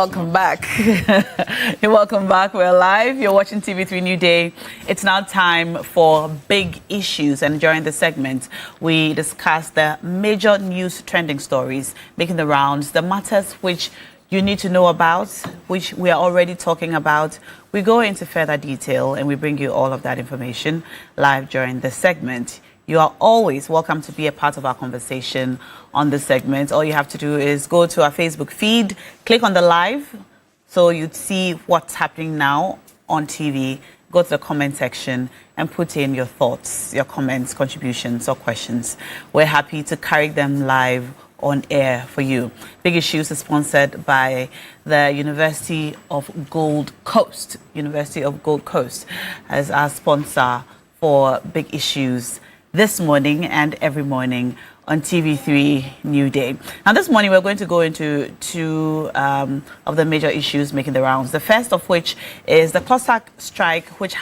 Welcome back. You're welcome back. We're live. You're watching TV3 New Day. It's now time for big issues. And during the segment, we discuss the major news trending stories making the rounds, the matters which you need to know about, which we are already talking about. We go into further detail and we bring you all of that information live during the segment. You are always welcome to be a part of our conversation on this segment. All you have to do is go to our Facebook feed, click on the live, so you'd see what's happening now on TV. Go to the comment section and put in your thoughts, your comments, contributions, or questions. We're happy to carry them live on air for you. Big Issues is sponsored by the University of Gold Coast. University of Gold Coast as our sponsor for Big Issues this morning and every morning on TV3 New Day. Now, this morning we're going to go into two of the major issues making the rounds. The first of which is the CLOGSAG strike, which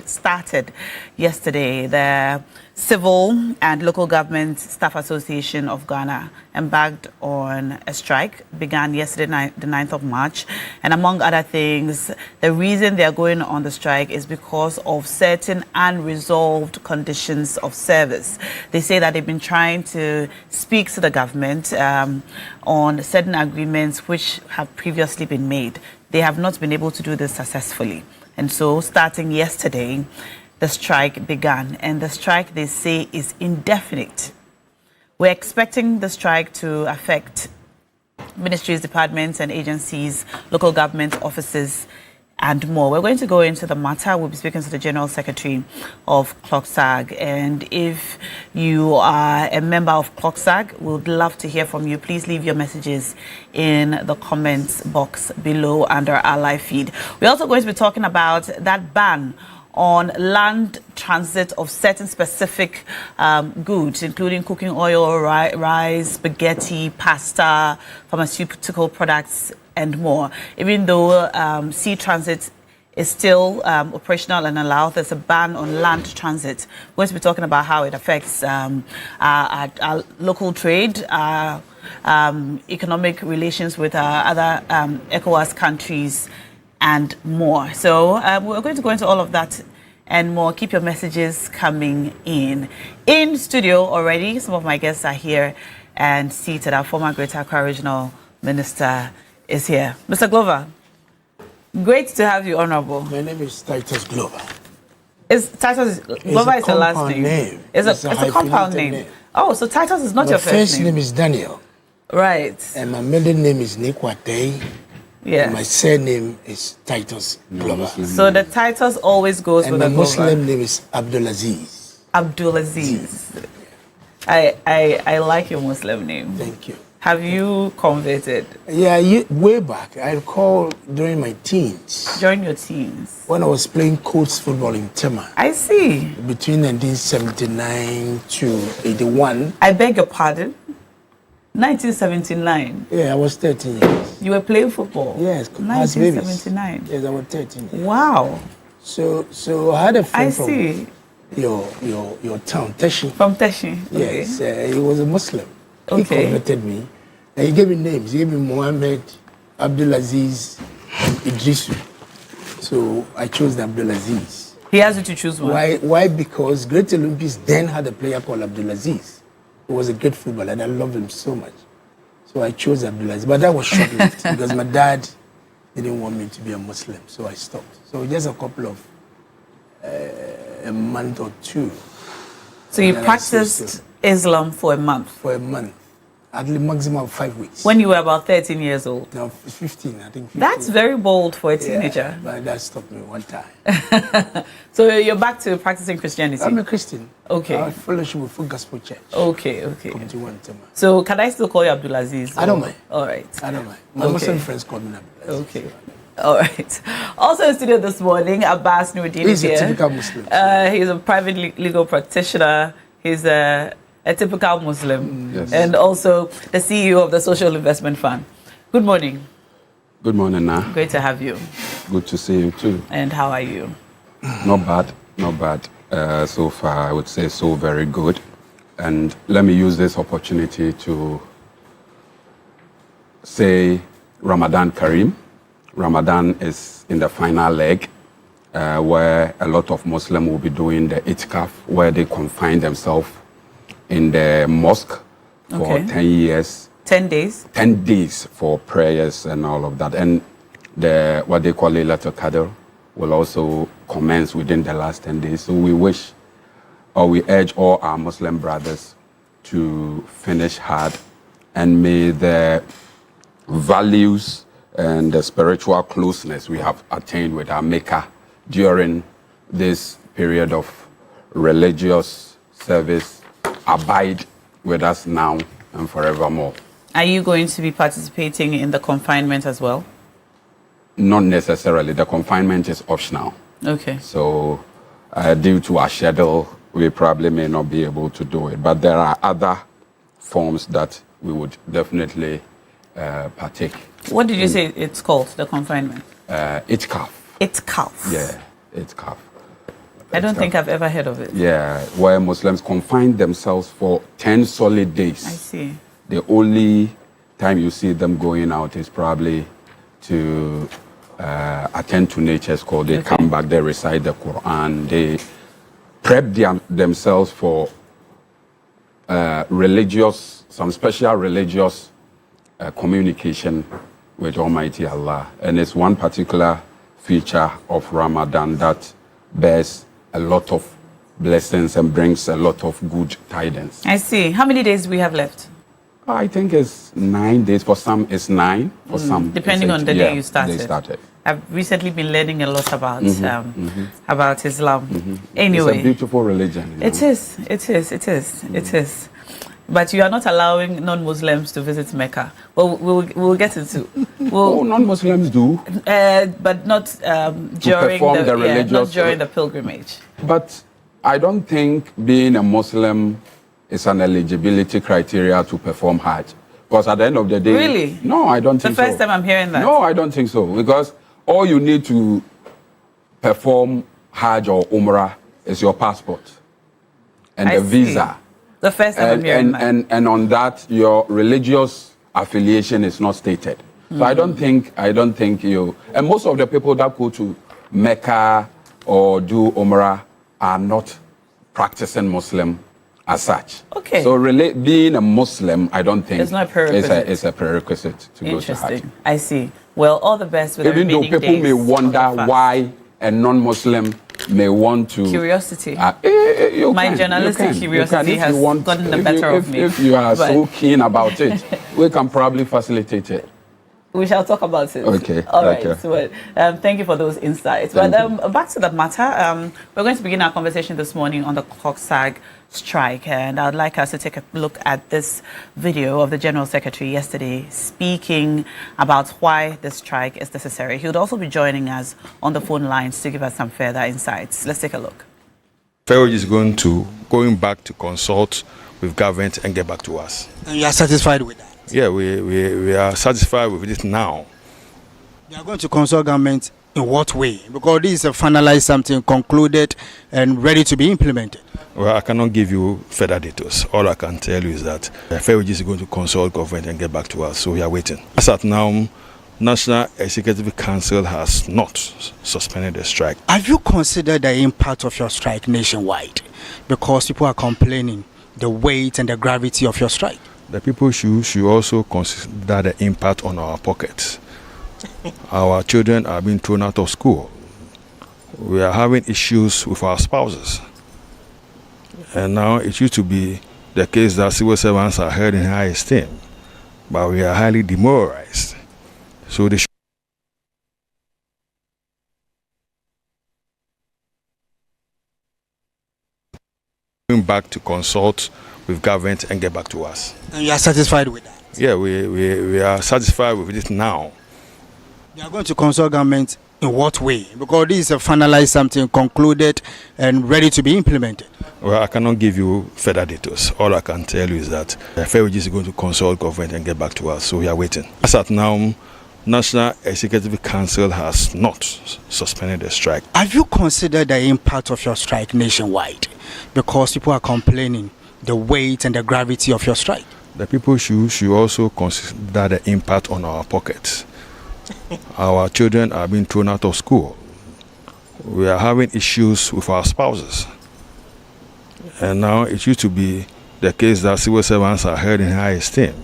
started yesterday. The Civil and Local Government Staff Association of Ghana embarked on a strike, began yesterday, the 9th of March. And among other things, the reason they're going on the strike is because of certain unresolved conditions of service. They say that they've been trying to speak to the government on certain agreements which have previously been made. They have not been able to do this successfully. And so starting yesterday, the strike began, and the strike, they say, is indefinite. We're expecting the strike to affect ministries, departments, and agencies, local government offices, and more. We're going to go into the matter. We'll be speaking to the General Secretary of CLOGSAG. And if you are a member of CLOGSAG, we would love to hear from you. Please leave your messages in the comments box below under our live feed. We're also going to be talking about that ban on land transit of certain specific goods, including cooking oil, rice, spaghetti, pasta, pharmaceutical products, and more. Even though sea transit is still operational and allowed, there's a ban on land transit. We're going to be talking about how it affects our local trade, our economic relations with other ECOWAS countries, and more. So we're going to go into all of that and more. Keep your messages coming in. In studio already, some of my guests are here and seated. Our former Greater Accra Regional Minister is here. Mr. Glover, great to have you, Honorable. My name is Titus Glover. Glover is the last name. It's a compound name. Oh, so Titus is not your first name. My first name is Daniel. Right. And my middle name is Nikwatei. Yeah. And my surname is Titus Glover. So the Titus always goes and with a Glover. my Muslim name is Abdulaziz. Abdulaziz. I like your Muslim name. Thank you. Have you converted? Yeah, way back. I recall during my teens. During your teens? When I was playing coach football in Tema. I see. Between 1979 to 81. I beg your pardon? 1979? Yeah, I was 13 years. You were playing football? Yes. 1979? Yes, I was 13 years. Wow. So I had a friend from see. your town, Teshi. From Teshi? Okay. Yes, he was a Muslim. Okay. He converted me. And he gave me names. He gave me Mohammed, Abdulaziz, and Idrisu. So I chose the Abdulaziz. He asked you to choose one? Why? Because Great Olympics then had a player called Abdulaziz. He was a great footballer and I loved him so much. So I chose Abdulaziz. But that was short-lived because my dad didn't want me to be a Muslim. So I stopped. So just a couple of, a month or two. So you practiced Islam for a month? For a month. At the maximum of 5 weeks. When you were about 13 years old? No, 15, I think 15. That's very bold for a teenager. Yeah, but that stopped me one time. So you're back to practicing Christianity? I'm a Christian. Okay. I fellowship with Full Gospel Church. Okay. Committee 1 Tema. So can I still call you Abdulaziz? I don't mind. All right. I don't mind. My Muslim friends call me Abdulaziz. Okay. All right. Also in studio this morning, Abbas Nuruddin He's here. a typical Muslim. He's a private legal practitioner. He's a typical Muslim. Yes. And also the CEO of the Social Investment Fund. Good morning. Good morning, Nah. Great to have you. Good to see you too. And how are you? Not bad. So far, I would say so very good. And let me use this opportunity to say Ramadan Kareem. Ramadan is in the final leg, where a lot of Muslims will be doing the itikaf, where they confine themselves in the mosque for 10 years. 10 days? 10 days for prayers and all of that. And what they call Laylatul Qadr will also commence within the last 10 days. So we urge all our Muslim brothers to finish hard, and may the values and the spiritual closeness we have attained with our Maker during this period of religious service abide with us now and forevermore. Are you going to be participating in the confinement as well? Not necessarily. The confinement is optional. Okay. So due to our schedule, we probably may not be able to do it. But there are other forms that we would definitely partake. What did you say it's called, the confinement? Itikaf. Itikaf. Yeah, itikaf. I don't think I've ever heard of it. Yeah, where Muslims confine themselves for 10 solid days. I see. The only time you see them going out is probably to attend to nature's call. They come back, they recite the Quran, they prep themselves for some special religious communication with Almighty Allah. And it's one particular feature of Ramadan that bears a lot of blessings and brings a lot of good tidings. I see. How many days do we have left? I think it's 9 days. For some, it's 9. For some, depending on the day you started. They started. I've recently been learning a lot about about Islam. Anyway, it's a beautiful religion. It is. It is. But you are not allowing non-Muslims to visit Mecca. Well, we'll get into. Non-Muslims do, but not during the pilgrimage. But I don't think being a Muslim is an eligibility criteria to perform Hajj. Because at the end of the day... Really? No, I don't think so. The first time I'm hearing that. No, I don't think so. Because all you need to perform Hajj or Umrah is your passport and the visa. The first time I'm hearing that. And on that, your religious affiliation is not stated. So I don't think you... And most of the people that go to Mecca or do Umrah are not practicing Muslim as such. Okay. So being a Muslim, I don't think it's not a prerequisite. It's a prerequisite to go to Hajj. Interesting. I see. Well, all the best with the remaining days. Even though people may wonder why a non-Muslim may want to... Curiosity. My journalistic curiosity has gotten the better of me. If you are so keen about it, we can probably facilitate it. We shall talk about it. Okay. All right. So, thank you for those insights. But back to the matter, we're going to begin our conversation this morning on the CLOGSAG strike, and I'd like us to take a look at this video of the General Secretary yesterday speaking about why the strike is necessary. He would also be joining us on the phone lines to give us some further insights. Let's take a look. FEOG is going back to consult with government and get back to us. And you are satisfied with that? Yeah, we are satisfied with it now. You are going to consult government in what way? Because this is a finalized something, concluded and ready to be implemented. Well, I cannot give you further details. All I can tell you is that FEOG is going to consult government and get back to us, so we are waiting. As at now, National Executive Council has not suspended the strike. Have you considered the impact of your strike nationwide? Because people are complaining the weight and the gravity of your strike. The people should also consider the impact on our pockets. Our children are being thrown out of school. We are having issues with our spouses. And now it used to be the case that civil servants are held in high esteem, but we are highly demoralized. So they should going back to consult with government and get back to us. And you are satisfied with that? Yeah, we are satisfied with it now. You are going to consult government in what way? Because this is a finalized something, concluded and ready to be implemented. Well, I cannot give you further details. All I can tell you is that FEOG is going to consult government and get back to us, so we are waiting. As at now, National Executive Council has not suspended the strike. Have you considered the impact of your strike nationwide? Because people are complaining the weight and the gravity of your strike. The people should also consider the impact on our pockets. Our children are being thrown out of school. We are having issues with our spouses. And now it used to be the case that civil servants are held in high esteem,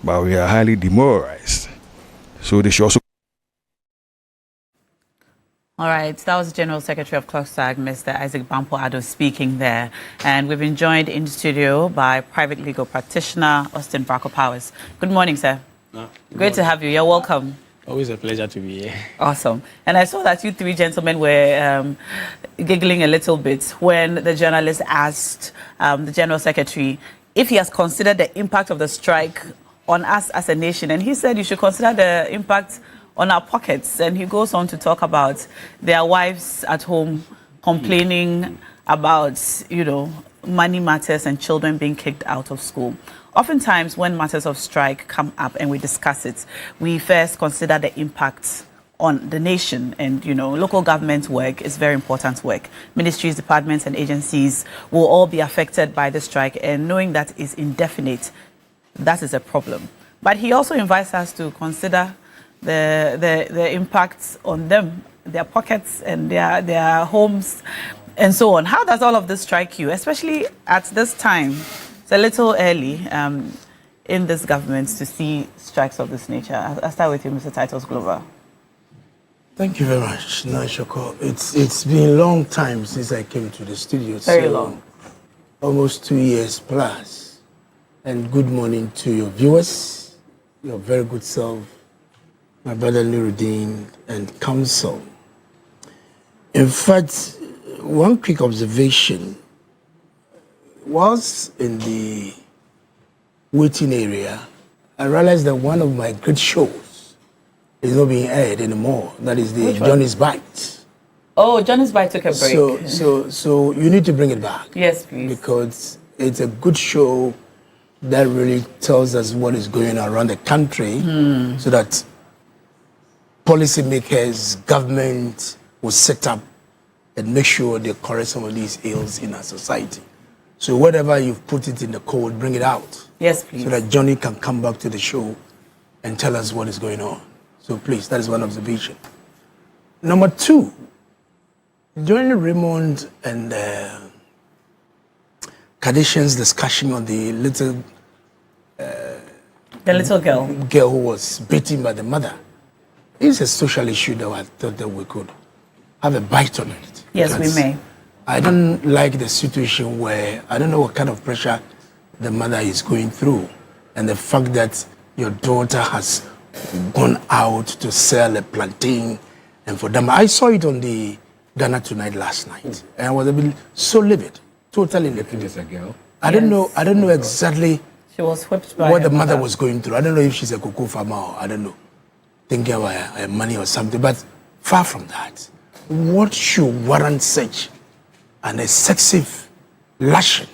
but we are highly demoralized. So they should also. All right, that was General Secretary of CLOGSAG, Mr. Isaac Bampo-Addo, speaking there. And we've been joined in the studio by private legal practitioner Austin Bracco Powers. Good morning, sir. Great to have you. You're welcome. Always a pleasure to be here. Awesome. And I saw that you three gentlemen were giggling a little bit when the journalist asked the General Secretary if he has considered the impact of the strike on us as a nation. And he said you should consider the impact on our pockets. And he goes on to talk about their wives at home complaining about, money matters and children being kicked out of school. Oftentimes, when matters of strike come up and we discuss it, we first consider the impact on the nation. And, local government work is very important work. Ministries, departments, and agencies will all be affected by the strike. And knowing that is indefinite, that is a problem. But he also invites us to consider the impacts on them, their pockets and their homes and so on. How does all of this strike you, especially at this time? It's a little early in this government to see strikes of this nature. I'll start with you, Mr. Titus Glover. Thank you very much, Nashoko. It's been a long time since I came to the studio. Very long. Almost 2 years plus. And good morning to your viewers, your very good self, my brother Nuruddin, and counsel. In fact, one quick observation was in the waiting area, I realized that one of my great shows is not being aired anymore. That is the Johnny's Bite. Oh, Johnny's Bite took a break. So you need to bring it back. Yes, please. Because it's a good show that really tells us what is going on around the country so that policymakers, government will set up and make sure they correct some of these ills in our society. So whatever you've put it in the code, bring it out. Yes, please. So that Johnny can come back to the show and tell us what is going on. So please, that is one observation. Number two, during Raymond and Kadishan's discussion on the little girl who was beaten by the mother, it's a social issue that I thought that we could have a bite on it. Yes, we may. I don't like the situation where I don't know what kind of pressure the mother is going through, and the fact that your daughter has gone out to sell a plantain, and for them, I saw it on the Ghana Tonight last night, and I was a bit so livid, totally livid. It's a girl. I don't know exactly. She was whipped by what the mother was going through. I don't know if she's a cocoa farmer or I don't know, thinking about her money or something. But far from that, what should warrant such an excessive lashing?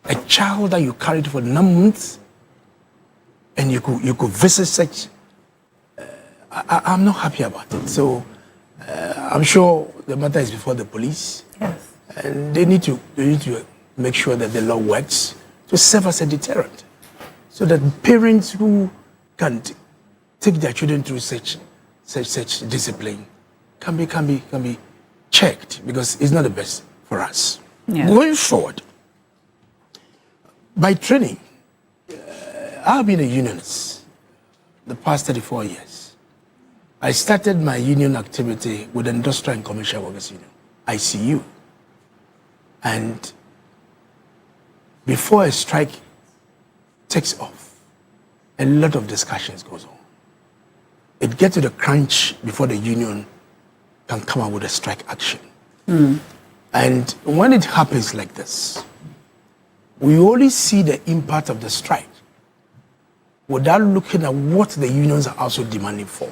A child that you carried for 9 months, and you could visit such. I'm not happy about it. So I'm sure the matter is before the police. Yes. And they need to make sure that the law works to serve as a deterrent, so that parents who can take their children through such discipline can be checked, because it's not the best for us. Yeah. Going forward, by training, I've been a unionist the past 34 years. I started my union activity with the Industrial and Commercial Workers Union, ICU. And before a strike takes off, a lot of discussions goes on. It gets to the crunch before the union can come up with a strike action. And when it happens like this, we only see the impact of the strike without looking at what the unions are also demanding for.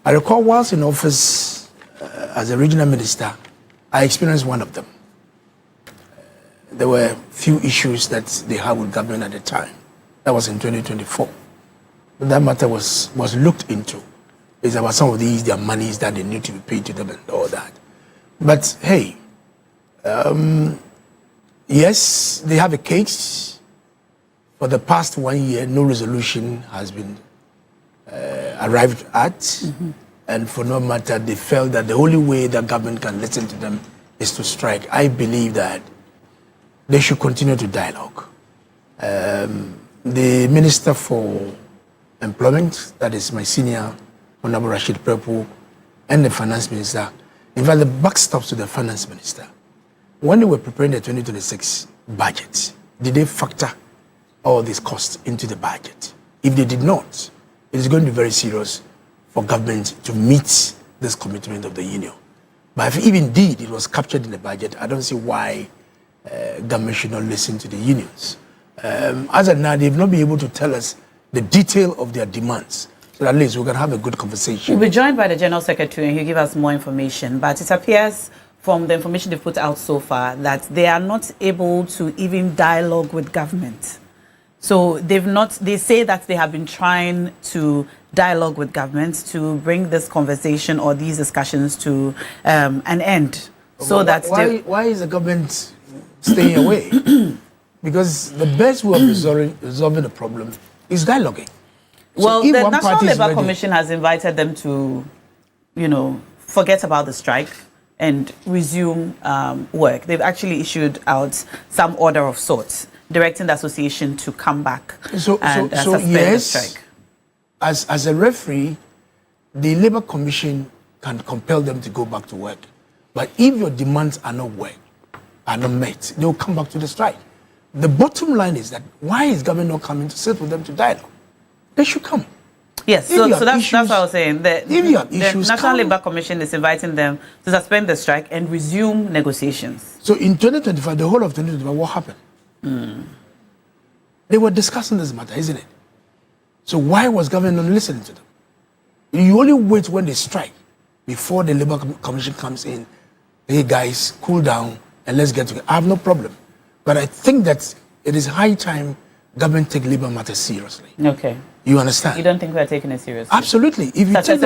I recall whilst in office as a regional minister, I experienced one of them. There were few issues that they had with government at the time. That was in 2024. That matter was looked into. It's about some of their monies that they need to be paid to them and all that. But hey, yes, they have a case. For the past 1 year, no resolution has been arrived at, and for no matter, they felt that the only way the government can listen to them is to strike. I believe that they should continue to dialogue. The Minister for Employment, that is my senior, Honorable Rashid Prepu, and the Finance Minister, in fact, the buck stops to the Finance Minister. When they were preparing the 2026 budget, did they factor all these costs into the budget? If they did not, it is going to be very serious for government to meet this commitment of the union. But if indeed it was captured in the budget, I don't see why government should not listen to the unions. As of now, they've not been able to tell us the detail of their demands, so at least we can have a good conversation. We'll be joined by the General Secretary and he'll give us more information, but it appears from the information they've put out so far that they are not able to even dialogue with government. So they say that they have been trying to dialogue with government to bring this conversation or these discussions to an end. So that why is the government staying away? Because the best way of resolving the problem is dialoguing. Well, so the National Labour Commission has invited them to, forget about the strike and resume work. They've actually issued out some order of sorts, directing the association to come back and suspend the strike. As a referee, the Labour Commission can compel them to go back to work. But if your demands are not met, they will come back to the strike. The bottom line is that why is government not coming to sit with them to dialogue? They should come. Yes, so that's what I was saying. The National Labour Commission is inviting them to suspend the strike and resume negotiations. So in 2025, the whole of 2025, what happened? They were discussing this matter, isn't it? So why was government not listening to them? You only wait when they strike before the Labour Commission comes in. Hey guys, cool down and let's get together. I have no problem. But I think that it is high time government take labour matters seriously. Okay. You understand? You don't think we're taking it seriously? Absolutely. If you take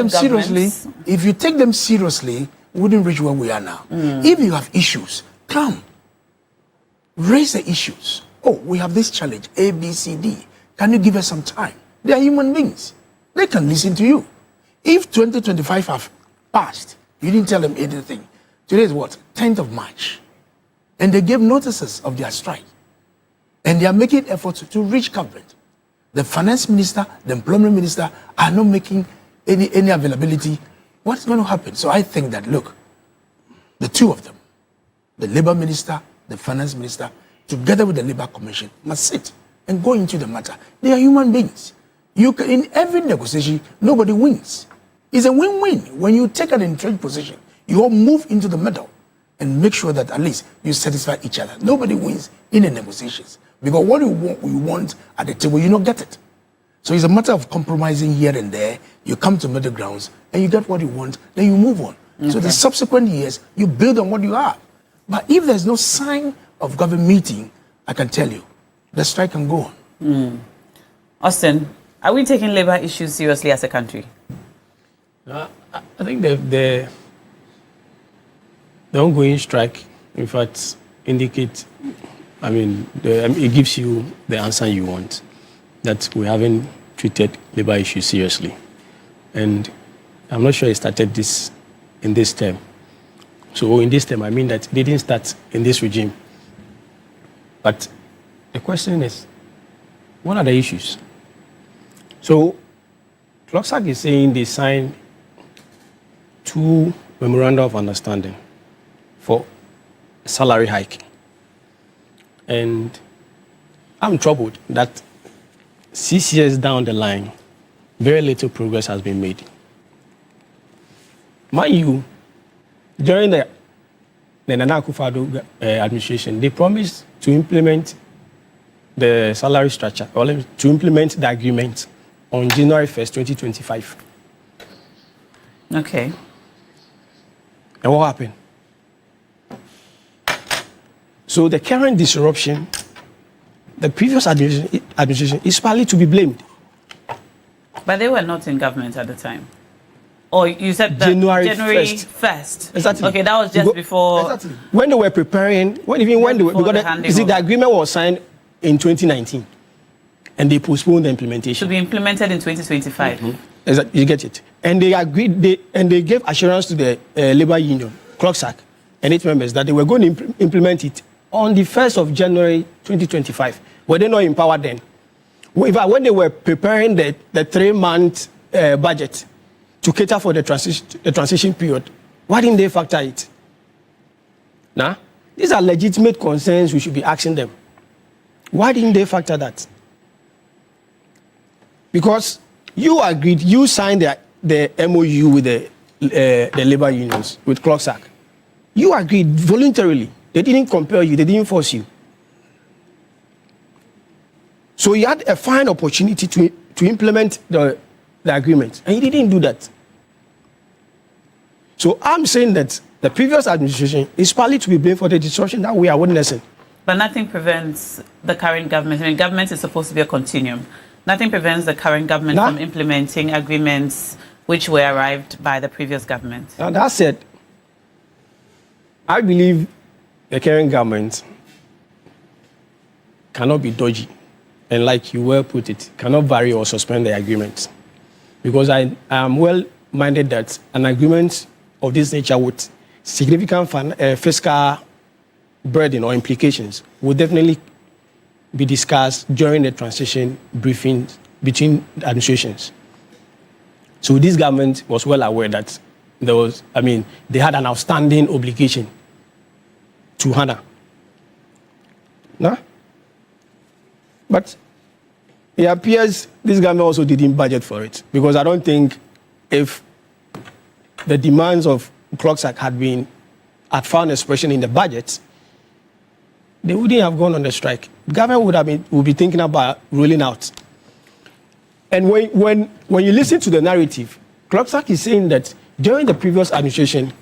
them seriously, we wouldn't reach where we are now. If you have issues, come. Raise the issues. Oh, we have this challenge, A, B, C, D. Can you give us some time? They are human beings. They can listen to you. If 2025 have passed, you didn't tell them anything. Today is what? 10th of March. And they gave notices of their strike. And they are making efforts to reach government. The finance minister, the employment minister are not making any availability. What's going to happen? So I think that, look, the two of them, the labor minister, the finance minister, together with the Labour Commission, must sit and go into the matter. They are human beings. In every negotiation, nobody wins. It's a win-win. When you take an entrenched position, you all move into the middle and make sure that at least you satisfy each other. Nobody wins in the negotiations. Because what we want at the table, you don't get it. So it's a matter of compromising here and there. You come to middle grounds and you get what you want, then you move on. Okay. So the subsequent years, you build on what you have. But if there's no sign of government meeting, I can tell you, the strike can go on. Austin, are we taking labor issues seriously as a country? I think the ongoing strike, in fact, indicates, it gives you the answer you want, that we haven't treated labor issues seriously. And I'm not sure it started in this term. So in this term, I mean that they didn't start in this regime. But the question is, what are the issues? So CLOGSAG is saying they signed 2 memoranda of understanding for a salary hike. And I'm troubled that 6 years down the line, very little progress has been made. Mind you, during the Nana Akufo-Addo administration, they promised to implement the salary structure, or to implement the agreement on January 1st, 2025. Okay. And what happened? So the current disruption, the previous administration is partly to be blamed. But they were not in government at the time. Or you said that January 1st. Exactly. Okay, that was just before. Exactly. When they were preparing, the agreement was signed in 2019, and they postponed the implementation. To be implemented in 2025. You get it? And they agreed, they gave assurance to the labor union, CLOGSAG, and its members that they were going to implement it on the 1st of January 2025. Were they not empowered then? When they were preparing the 3-month budget to cater for the transition period, why didn't they factor it? Now, these are legitimate concerns we should be asking them. Why didn't they factor that? Because you agreed, you signed the MOU with the labor unions, with CLOGSAG. You agreed voluntarily. They didn't compel you, they didn't force you. So you had a fine opportunity to implement the agreement, and you didn't do that. So I'm saying that the previous administration is partly to be blamed for the disruption that we are witnessing. But nothing prevents the current government. I mean, government is supposed to be a continuum. Nothing prevents the current government from implementing agreements which were arrived by the previous government. And that said, I believe the current government cannot be dodgy, and like you well put it, cannot vary or suspend the agreement. Because I am well minded that an agreement of this nature with significant fiscal burden or implications will definitely be discussed during the transition briefing between administrations. So this government was well aware that they had an outstanding obligation to honor. No? But it appears this government also didn't budget for it, because I don't think if the demands of CLOGSAG had found expression in the budget, they wouldn't have gone on the strike. The government would be thinking about rolling out. And when you listen to the narrative, CLOGSAG is saying that during the previous administration,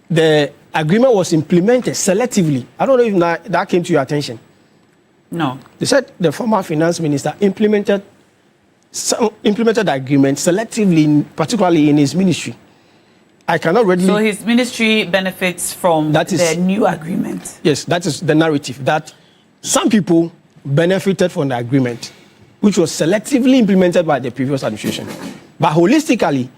the agreement was implemented selectively. I don't know if that came to your attention. No. They said the former finance minister implemented the agreement selectively, particularly in his ministry. I cannot readily... So his ministry benefits from the new agreement? Yes, that is the narrative, that some people benefited from the agreement, which was selectively implemented by the previous administration. But holistically,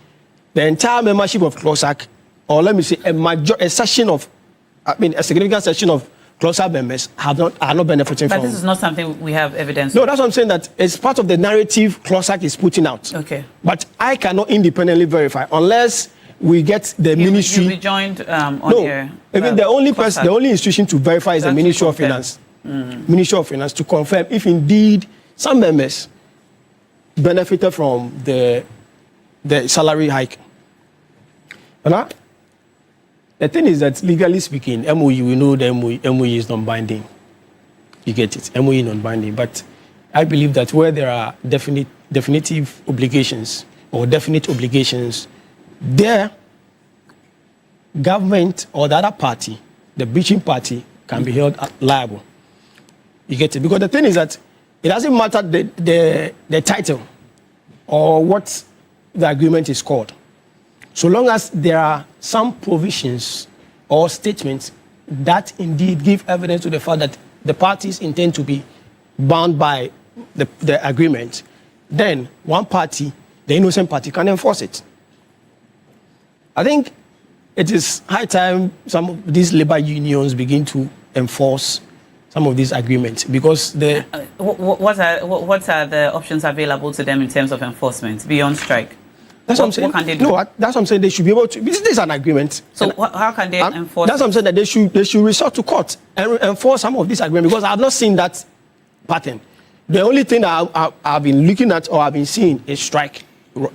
the entire membership of CLOGSAG, or let me say a significant section of CLOGSAG members are not benefiting from. But this is not something we have evidence No, of. that's what I'm saying, that it's part of the narrative CLOGSAG is putting out. Okay. But I cannot independently verify unless we get the ministry. You rejoined on here. Even the only institution to verify is the Ministry of Finance. Ministry of Finance to confirm if indeed some members benefited from the salary hike. The thing is that legally speaking, MOU, we know the MOU is non-binding. You get it, MOU non-binding. But I believe that where there are definitive obligations or definite obligations, there, government or the other party, the breaching party, can be held liable. You get it? Because the thing is that it doesn't matter the title or what the agreement is called. So long as there are some provisions or statements that indeed give evidence to the fact that the parties intend to be bound by the agreement, then one party, the innocent party, can enforce it. I think it is high time some of these labor unions begin to enforce some of these agreements, because what are the options available to them in terms of enforcement beyond strike? That's what I'm saying. What can they do? No, that's what I'm saying. They should be able to. This is an agreement. So how can they enforce? That's what I'm saying, that they should resort to court and enforce some of this agreement, because I have not seen that pattern. The only thing that I've been looking at or I've been seeing is strike.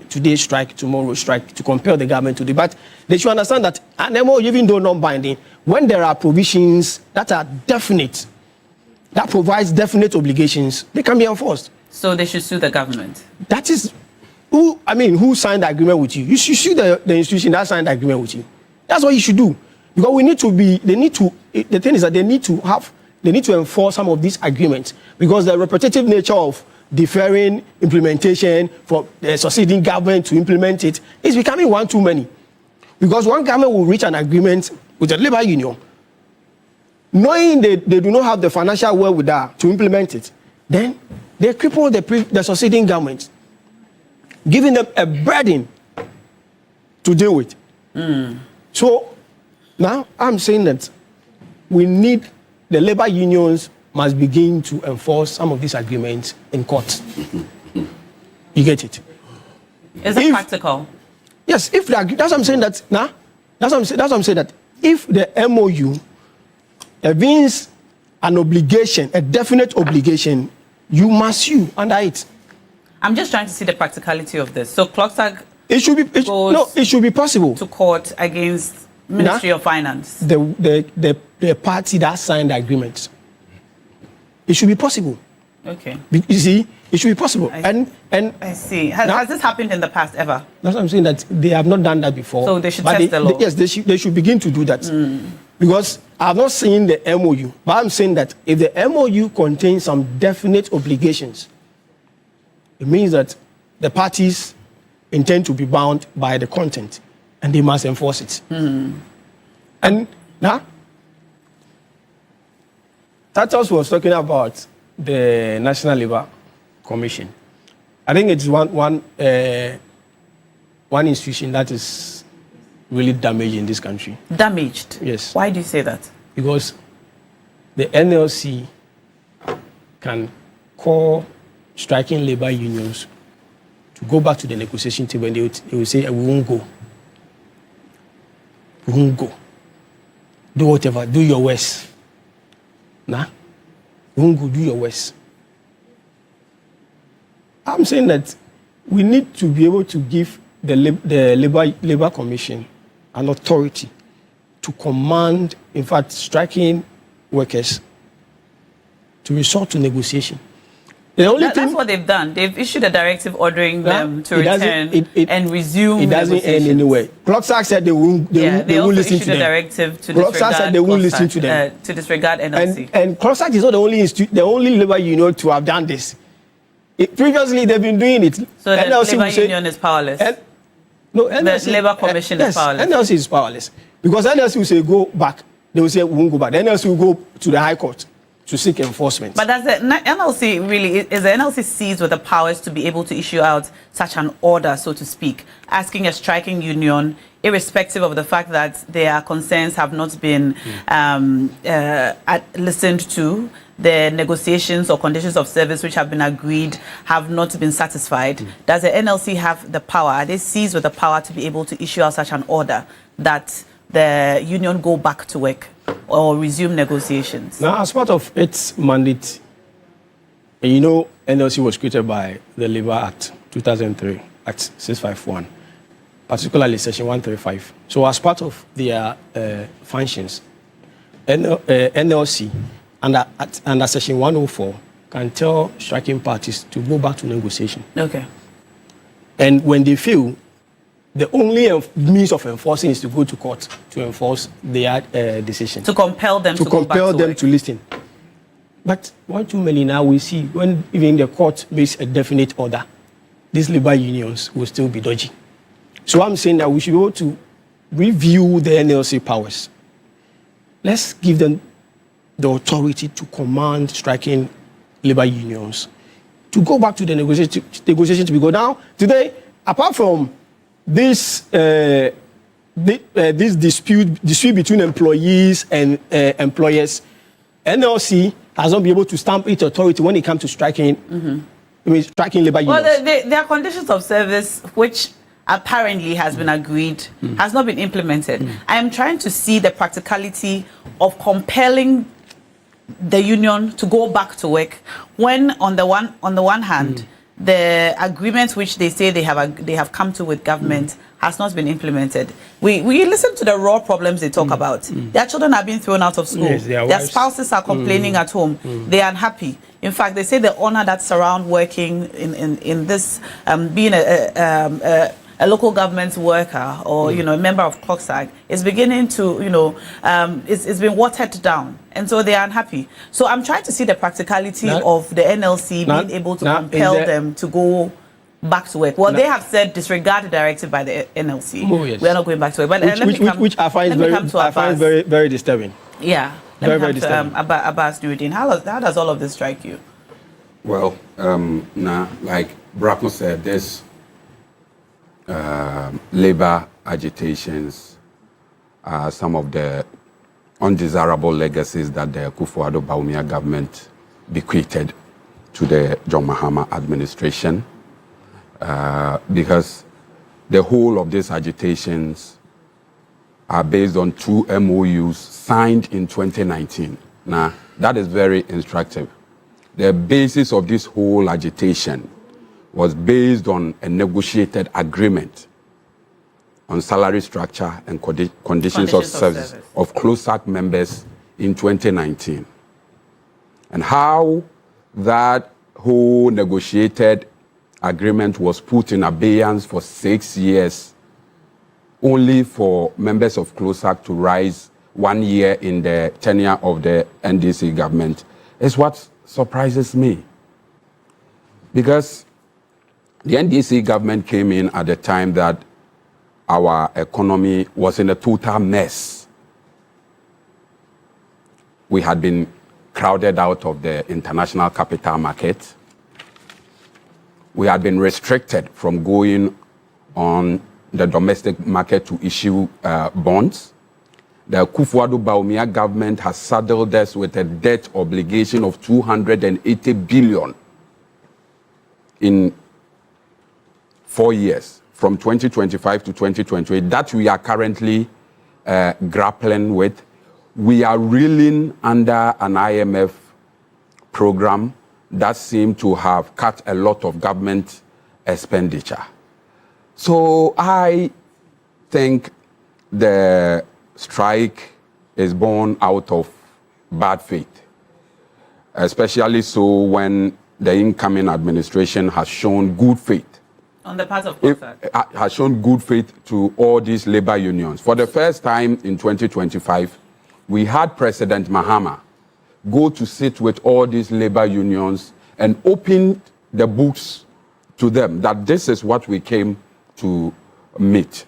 Today strike, tomorrow strike, to compel the government to do. But they should understand that an MOU, even though non-binding, when there are provisions that are definite, that provides definite obligations, they can be enforced. So they should sue the government. That is who signed the agreement with you? You should sue the institution that signed the agreement with you. That's what you should do. Because the thing is that they need to enforce some of these agreements, because the repetitive nature of deferring implementation for the succeeding government to implement it is becoming one too many. Because one government will reach an agreement with the labor union, knowing they do not have the financial wherewithal to implement it, then they cripple the succeeding government. giving them a burden to deal with. So now I'm saying that we need, the labor unions must begin to enforce some of these agreements in court. You get it? Is it practical? Yes, if that's what I'm saying that now. That's what I'm saying that if the MOU means an obligation, a definite obligation, you must sue under it. I'm just trying to see the practicality of this. So CLOGSAG it should be possible to court against Ministry of Finance. The party that signed the agreement. It should be possible. Okay. You see, it should be possible. I see. Has this happened in the past ever? That's what I'm saying, that they have not done that before. So they should test the law. Yes, they should begin to do that. Because I've not seen the MOU, but I'm saying that if the MOU contains some definite obligations, it means that the parties intend to be bound by the content and they must enforce it. And now, Tatos was talking about the National Labour Commission. I think it's one institution that is really damaged in this country. Damaged? Yes. Why do you say that? Because the NLC can call striking labor unions to go back to the negotiation table and they will say, we won't go. We won't go. Do whatever, do your worst. Nah, we won't go, do your worst. I'm saying that we need to be able to give the Labor Commission an authority to command, in fact, striking workers to resort to negotiation. That's what they've done. They've issued a directive ordering them to return and resume. It doesn't end anyway. CLOGSAG said they won't listen to them. They directive to CLOGSAG said they won't listen to them. To disregard NLC. And CLOGSAG is not the only labor union to have done this. Previously, they've been doing it. So the labor union is powerless. No, NLC, the Labour Commission is powerless. NLC is powerless. Because NLC will say go back. They will say we won't go back. The NLC will go to the High Court to seek enforcement. But does the NLC really, is the NLC seized with the powers to be able to issue out such an order, so to speak, asking a striking union, irrespective of the fact that their concerns have not been listened to, the negotiations or conditions of service which have been agreed have not been satisfied? Does the NLC have the power? Are they seized with the power to be able to issue out such an order that the union go back to work or resume negotiations? Now, as part of its mandate, you know, NLC was created by the Labour Act 2003, Act 651, particularly Section 135. So as part of their functions, NLC, under Section 104, can tell striking parties to go back to negotiation. Okay. And when they fail, the only means of enforcing is to go to court to enforce their decision. To compel them to go back to work. To listen. But one too many now we see when even the court makes a definite order, these labor unions will still be dodgy. So I'm saying that we should be able to review the NLC powers. Let's give them the authority to command striking labor unions to go back to the negotiation to be go down. Today, apart from this dispute between employees and employers, NLC has not been able to stamp its authority when it comes to striking. Striking labor unions. Well, there are conditions of service which apparently has been agreed, has not been implemented. I am trying to see the practicality of compelling the union to go back to work when, on the one hand, the agreements which they say they have come to with government has not been implemented. We listen to the raw problems they talk about. Their children are being thrown out of school. Yes, their spouses are complaining at home. They are unhappy. In fact, they say the honor that surround working in this being a local government worker or a member of CLOGSAG is beginning to it's been watered down, and so they are unhappy. So I'm trying to see the practicality of the NLC being able to compel them to go back to work. Well, they have said disregard the directive by the NLC. Oh, yes. We are not going back to work. But which I find very, very disturbing. Yeah. Very disturbing. Abbas Nuruddin, how does all of this strike you? Well, like Bracknell said, there's labor agitations are some of the undesirable legacies that the Akufo-Addo Bawumia government bequeathed to the John Mahama administration, because the whole of these agitations are based on 2 MOUs signed in 2019. Now, that is very instructive. The basis of this whole agitation was based on a negotiated agreement on salary structure and conditions of service of CLOGSAG members in 2019. And how that whole negotiated agreement was put in abeyance for 6 years, only for members of CLOGSAG to rise 1 year in the tenure of the NDC government, is what surprises me. Because the NDC government came in at the time that our economy was in a total mess. We had been crowded out of the international capital market. We had been restricted from going on the domestic market to issue bonds. The Akufo-Addo Bawumia government has saddled us with a debt obligation of 280 billion in 4 years, from 2025 to 2028, that we are currently grappling with. We are reeling under an IMF program that seemed to have cut a lot of government expenditure. So I think the strike is born out of bad faith, especially so when the incoming administration has shown good faith. On the part of CLOGSAG. Has shown good faith to all these labor unions. For the first time in 2025, we had President Mahama go to sit with all these labor unions and open the books to them that this is what we came to meet.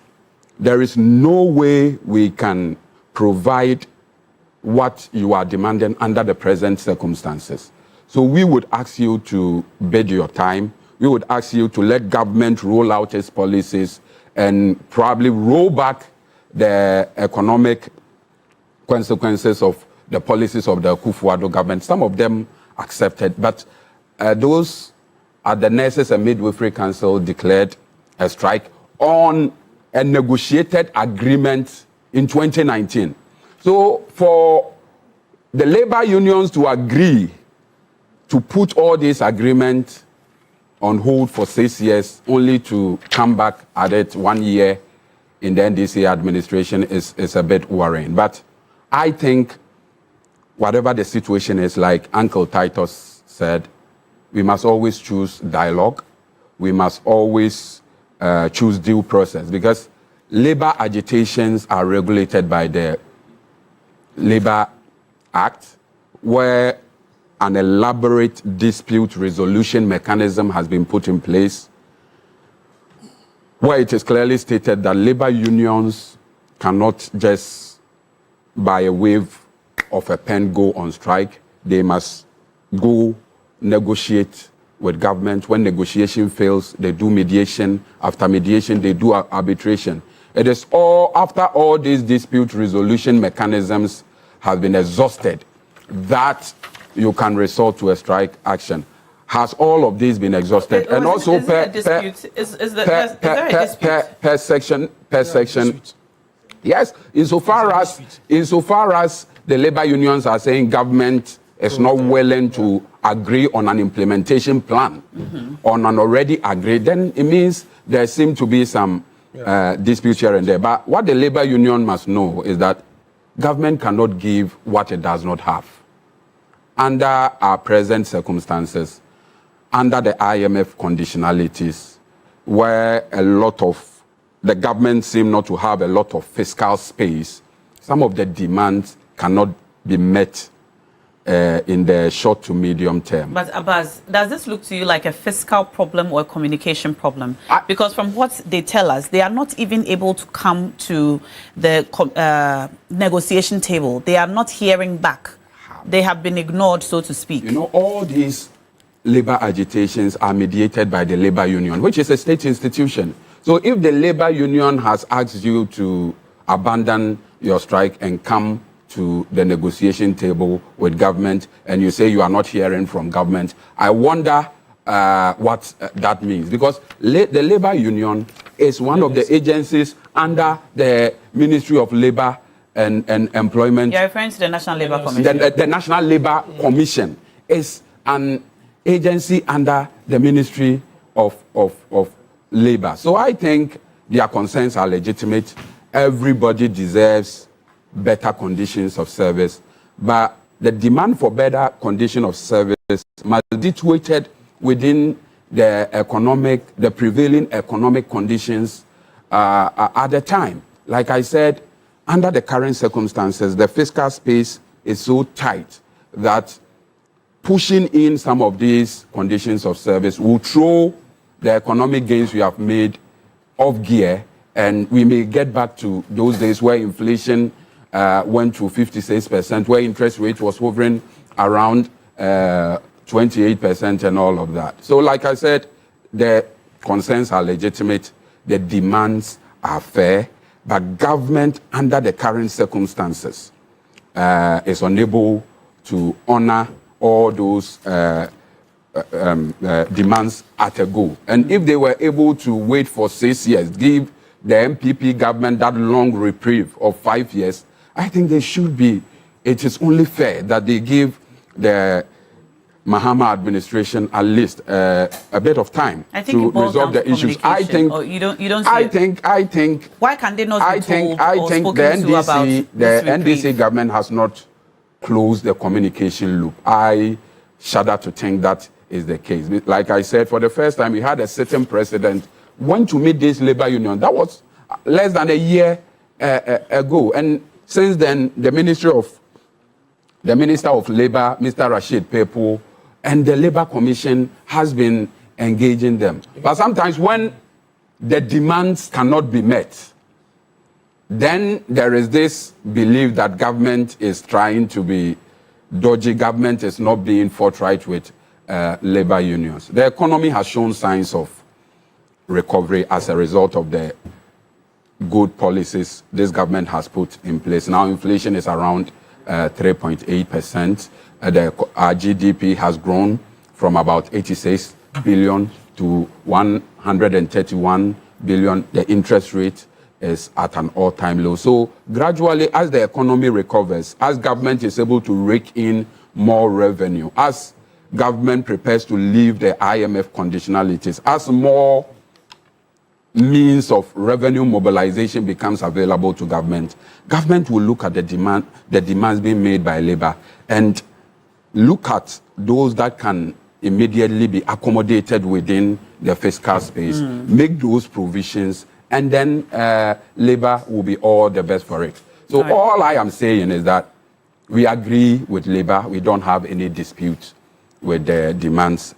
There is no way we can provide what you are demanding under the present circumstances. So we would ask you to bid your time. We would ask you to let government roll out its policies and probably roll back the economic consequences of the policies of the Akufo-Addo government. Some of them accepted, but those at the Nurses and Midwifery Council declared a strike on a negotiated agreement in 2019. So for the labor unions to agree to put all these agreements on hold for 6 years, only to come back at it 1 year in the NDC administration is a bit worrying. But I think whatever the situation is, like Uncle Titus said, we must always choose dialogue. We must always choose due process, because labor agitations are regulated by the Labor Act, where an elaborate dispute resolution mechanism has been put in place, where it is clearly stated that labor unions cannot just by a wave of a pen go on strike. They must go negotiate with government. When negotiation fails, they do mediation. After mediation, they do arbitration. It is all after all these dispute resolution mechanisms have been exhausted that you can resort to a strike action. Has all of these been exhausted? And also per section. Yes, insofar as the labor unions are saying government is not willing to agree on an implementation plan on an already agreed, then it means there seem to be some disputes here and there. But what the labor union must know is that government cannot give what it does not have. Under our present circumstances, under the IMF conditionalities, where a lot of the government seem not to have a lot of fiscal space, some of the demands cannot be met in the short to medium term. But Abbas, does this look to you like a fiscal problem or a communication problem? Because from what they tell us, they are not even able to come to the negotiation table. They are not hearing back. They have been ignored, so to speak. You know, all these labor agitations are mediated by the labor union, which is a state institution. So if the labor union has asked you to abandon your strike and come to the negotiation table with government, and you say you are not hearing from government, I wonder what that means. Because the labor union is one of the agencies under the Ministry of Labor and Employment. You're referring to the National Labor Commission. The National Labor Commission is an agency under the Ministry of Labor. So I think their concerns are legitimate. Everybody deserves better conditions of service, but the demand for better condition of service must be situated within the prevailing economic conditions at the time. Like I said, under the current circumstances, the fiscal space is so tight that pushing in some of these conditions of service will throw the economic gains we have made off gear, and we may get back to those days where inflation went to 56%, where interest rate was hovering around 28% and all of that. So like I said, the concerns are legitimate, the demands are fair, but government under the current circumstances is unable to honor all those demands at a go. And if they were able to wait for 6 years, give the MPP government that long reprieve of 5 years, I think they should be. It is only fair that they give the Mahama administration at least a bit of time to resolve the issues. I think. You don't see I think. Why can they not be told I or think spoken to about the reprieve? NDC government has not closed the communication loop. I shudder to think that is the case. Like I said, for the first time, we had a sitting president went to meet this labor union. That was less than a year ago, and since then, the Minister of Labor, Mr. Rashid Pepo, and the Labor Commission has been engaging them. But sometimes when the demands cannot be met, then there is this belief that government is trying to be dodgy, government is not being forthright with labor unions. The economy has shown signs of recovery as a result of the good policies this government has put in place. Now inflation is around 3.8%. Our GDP has grown from about 86 billion to 131 billion. The interest rate is at an all-time low. So gradually, as the economy recovers, as government is able to rake in more revenue, as government prepares to leave the IMF conditionalities, as more means of revenue mobilization becomes available to government, government will look at the demands being made by labor and look at those that can immediately be accommodated within the fiscal space, make those provisions, and then labor will be all the best for it. So all I am saying is that we agree with labor. We don't have any dispute with the demands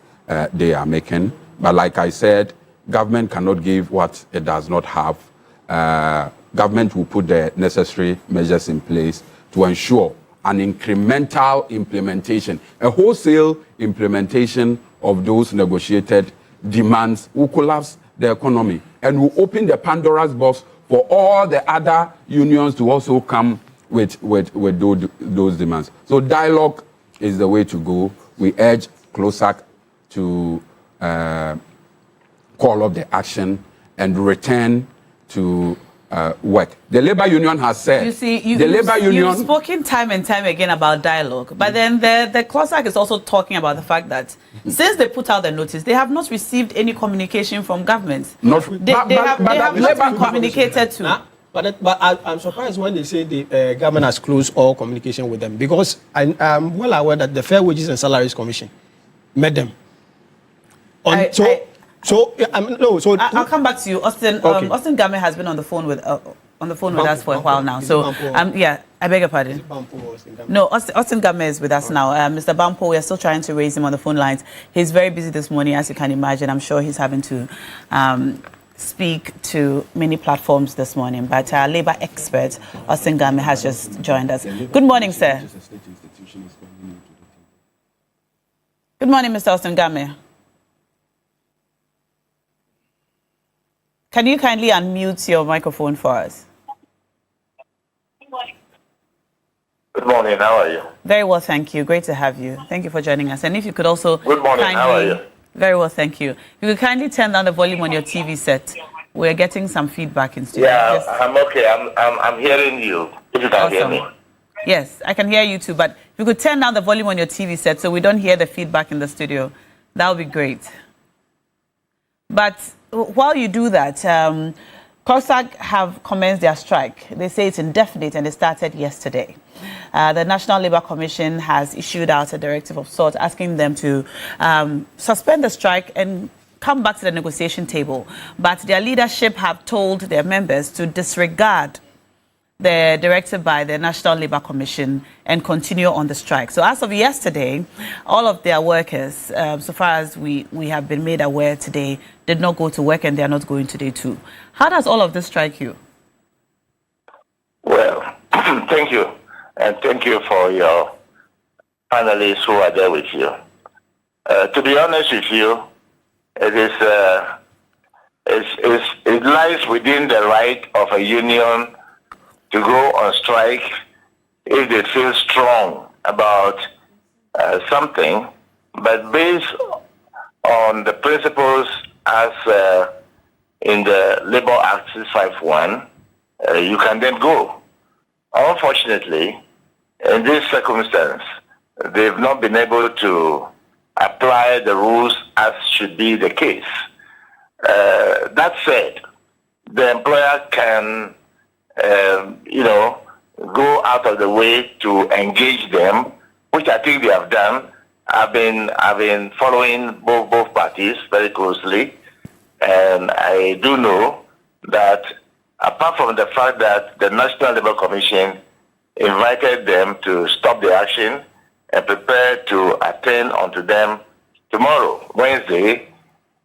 they are making. But like I said, government cannot give what it does not have. Government will put the necessary measures in place to ensure an incremental implementation, a wholesale implementation of those negotiated demands will collapse the economy and will open the Pandora's box for all the other unions to also come with those demands. So dialogue is the way to go. We urge CLOGSAG to call up the action and return to work. The labor union has said. You see, you've spoken time and time again about dialogue, but then the CLOGSAG is also talking about the fact that since they put out the notice, they have not received any communication from government. They have not been communicated to. But I'm surprised when they say the government has closed all communication with them, because I'm well aware that the Fair Wages and Salaries Commission met them. I'll come back to you, Austin. Okay. Austin Game has been on the phone with us for a while now. So yeah, I beg your pardon. No, Austin Game is with us now. Mr. Bampo, we are still trying to raise him on the phone lines. He's very busy this morning, as you can imagine. I'm sure he's having to speak to many platforms this morning. But our labor expert, Austin Game, has just joined us. Good morning, sir. Good morning, Mr. Austin Game. Can you kindly unmute your microphone for us? Good morning. How are you? Very well, thank you. Great to have you. Thank you for joining us. And if you could also Good morning. How are you? Very well, thank you. You could kindly turn down the volume on your TV set. We're getting some feedback in studio. Yeah, I'm okay. I'm hearing you. If you can hear me. Yes, I can hear you too. But if you could turn down the volume on your TV set so we don't hear the feedback in the studio, that would be great. But while you do that, CLOGSAG have commenced their strike. They say it's indefinite and it started yesterday. The National Labour Commission has issued out a directive of sorts asking them to suspend the strike and come back to the negotiation table. But their leadership have told their members to disregard the directive by the National Labour Commission and continue on the strike. So as of yesterday, all of their workers, so far as we have been made aware today, did not go to work and they are not going today too. How does all of this strike you? Well, thank you. And thank you for your panelists who are there with you. To be honest with you, it lies within the right of a union to go on strike if they feel strong about something, but based on the principles as in the Labour Act 651, you can then go. Unfortunately, in this circumstance, they've not been able to apply the rules as should be the case. That said, the employer can go out of the way to engage them, which I think they have done. I've been following both parties very closely, and I do know that apart from the fact that the National Labour Commission invited them to stop the action and prepare to attend unto them tomorrow, Wednesday,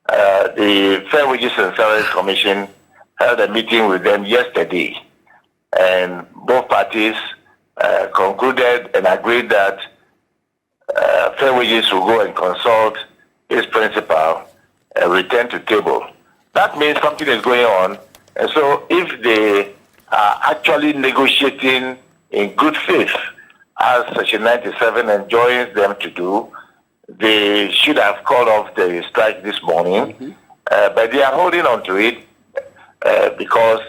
the Fair Wages and Salaries Commission held a meeting with them yesterday. And both parties concluded and agreed that Fair Wages will go and consult his principal and return to table. That means something is going on. And so if they are actually negotiating in good faith, as Section 97 enjoins them to do, they should have called off the strike this morning. But they are holding on to it because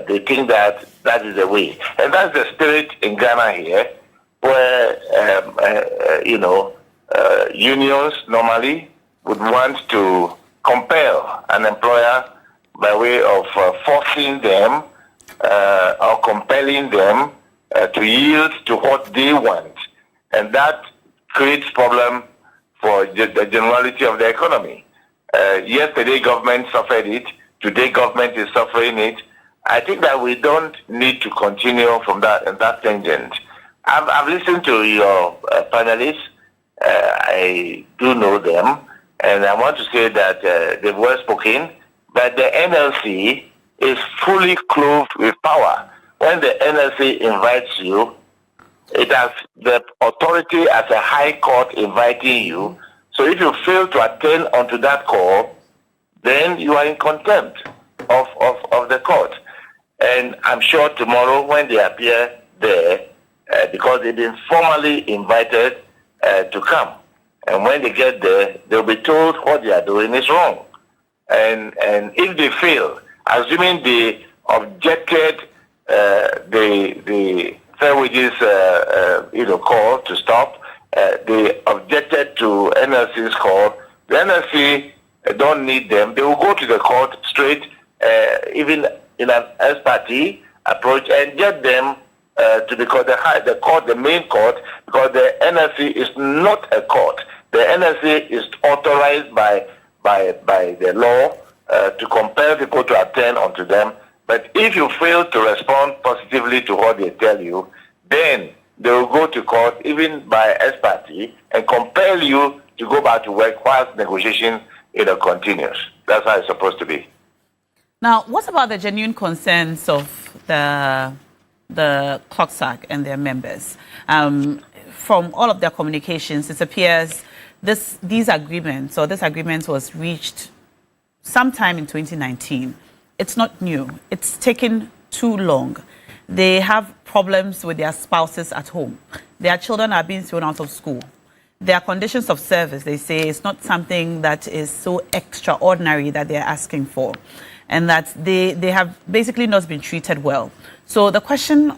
they think that is the way. And that's the spirit in Ghana here, where, unions normally would want to compel an employer by way of forcing them or compelling them to yield to what they want. And that creates problem for the generality of the economy. Yesterday, government suffered it. Today, government is suffering it. I think that we don't need to continue from that tangent. I've listened to your panelists. I do know them, and I want to say that they've well spoken. But the NLC is fully clothed with power. When the NLC invites you, it has the authority as a high court inviting you. So if you fail to attend onto that call, then you are in contempt of the court. And I'm sure tomorrow when they appear there, because they've been formally invited to come. And when they get there, they'll be told what they are doing is wrong. And if they fail, assuming they objected the Fair Wages call to stop, they objected to NLC's call, the NLC don't need them. They will go to the court straight, even in an ex parte approach, and get them to the main court, because the NLC is not a court. The NLC is authorized by the law to compel people to attend unto them. But if you fail to respond positively to what they tell you, then they will go to court, even by ex parte, and compel you to go back to work whilst negotiation continues. That's how it's supposed to be. Now, what about the genuine concerns of the CLOGSAG and their members? From all of their communications, it appears this agreement was reached sometime in 2019. It's not new. It's taken too long. They have problems with their spouses at home. Their children are being thrown out of school. Their conditions of service, they say, is not something that is so extraordinary that they're asking for, and that they have basically not been treated well. So the question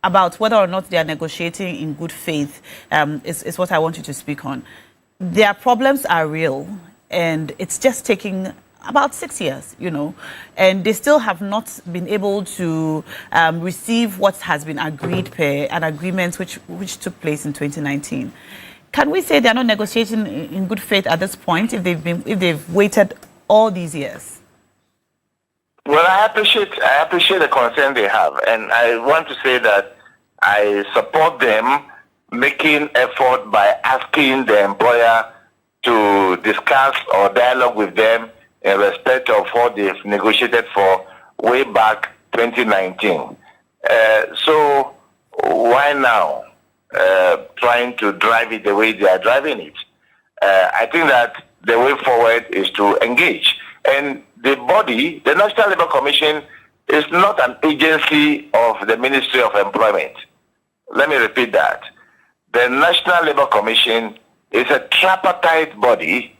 about whether or not they are negotiating in good faith is what I want you to speak on. Their problems are real, and it's just taking about 6 years, and they still have not been able to receive what has been agreed per an agreement which took place in 2019. Can we say they are not negotiating in good faith at this point if they've waited all these years? Well, I appreciate the concern they have, and I want to say that I support them making effort by asking the employer to discuss or dialogue with them in respect of what they've negotiated for way back 2019. So why now trying to drive it the way they are driving it? I think that the way forward is to engage. And the body, the National Labour Commission, is not an agency of the Ministry of Employment. Let me repeat that. The National Labour Commission is a tripartite body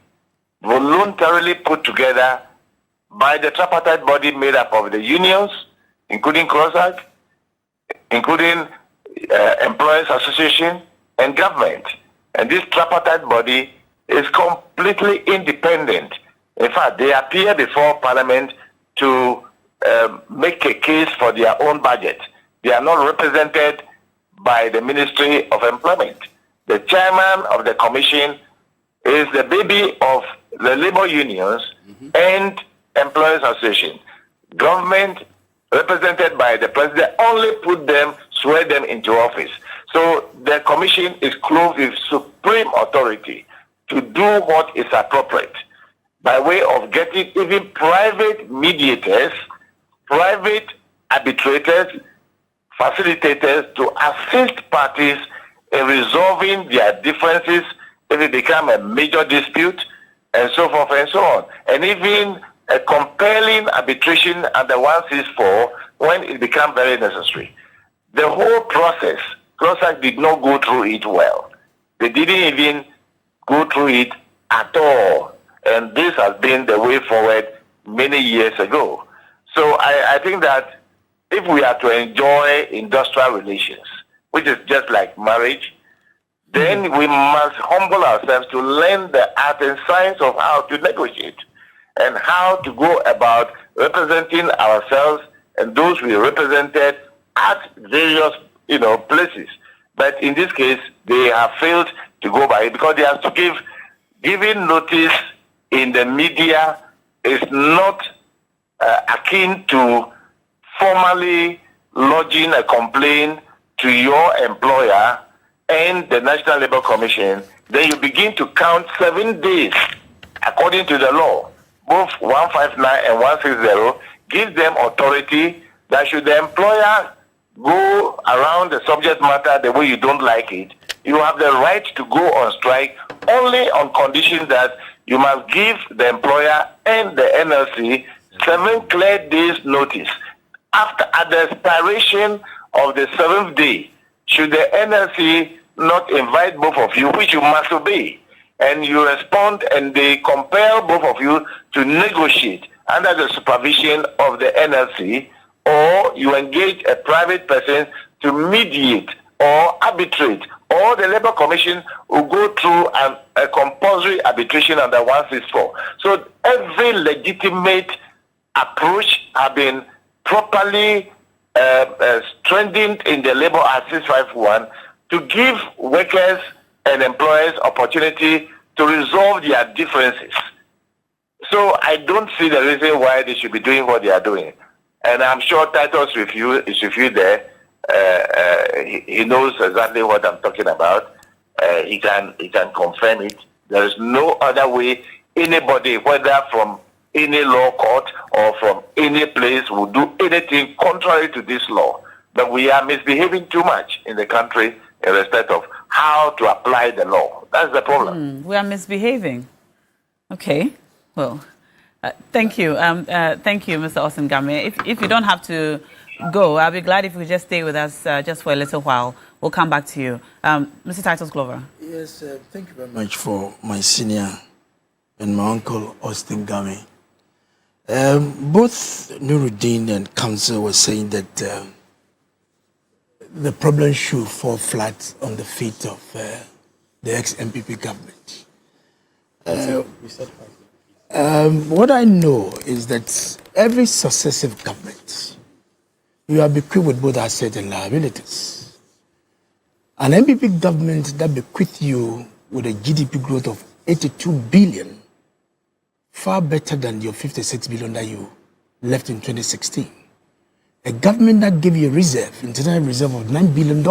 voluntarily put together by the tripartite body made up of the unions, including CLOGSAG, including Employers Association and government. And this tripartite body is completely independent. In fact, they appear before Parliament to make a case for their own budget. They are not represented by the Ministry of Employment. The chairman of the commission is the baby of the labor unions and Employers Association. Government, represented by the president, only put them, swear them into office. So the commission is clothed with supreme authority to do what is appropriate by way of getting even private mediators, private arbitrators, facilitators to assist parties in resolving their differences if it becomes a major dispute, and so forth and so on. And even a compelling arbitration under 164 when it becomes very necessary. The whole process, CLOGSAG did not go through it well. They didn't even go through it at all. And this has been the way forward many years ago. So I think that if we are to enjoy industrial relations, which is just like marriage, then we must humble ourselves to learn the art and science of how to negotiate and how to go about representing ourselves and those we represented at various, places. But in this case, they have failed to go by it because they have to giving notice in the media is not akin to formally lodging a complaint to your employer and the National Labour Commission. Then you begin to count 7 days according to the law. Both 159 and 160 give them authority that should the employer go around the subject matter the way you don't like it, you have the right to go on strike only on condition that you must give the employer and the NLC 7 clear days notice. At the expiration of the 7th day, should the NLC not invite both of you, which you must obey, and you respond and they compel both of you to negotiate under the supervision of the NLC, or you engage a private person to mediate or arbitrate, or the Labour Commission will go through a compulsory arbitration under 164. So every legitimate approach has been properly strengthened in the Labour Act 651 to give workers and employers opportunity to resolve their differences. So I don't see the reason why they should be doing what they are doing. And I'm sure Titus is with you there. He knows exactly what I'm talking about. He can confirm it. There is no other way anybody, whether from any law court or from any place, will do anything contrary to this law. But we are misbehaving too much in the country in respect of how to apply the law. That's the problem. We are misbehaving. Okay. Well, Thank you. Thank you, Mr. Austin Game. If you don't have to go, I'll be glad if you just stay with us just for a little while. We'll come back to you. Mr. Titus Glover. Yes, thank you very much for my senior and my uncle, Austin Game. Both Nuruddin and Council were saying that the problem should fall flat on the feet of the ex-MPP government. What I know is that every successive government, you are bequeathed with both assets and liabilities. An MPP government that bequeathed you with a GDP growth of 82 billion, far better than your 56 billion that you left in 2016. A government that gave you a reserve, internal reserve of $9 billion.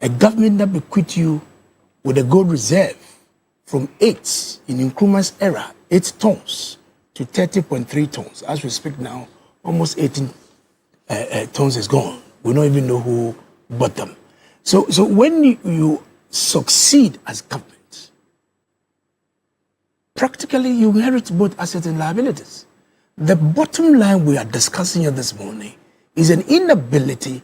A government that bequeathed you with a gold reserve from 8 in Nkrumah's era, 8 tons to 30.3 tons. As we speak now, almost 18 tons is gone. We don't even know who bought them. So when you succeed as government, practically you inherit both assets and liabilities. The bottom line we are discussing here this morning is an inability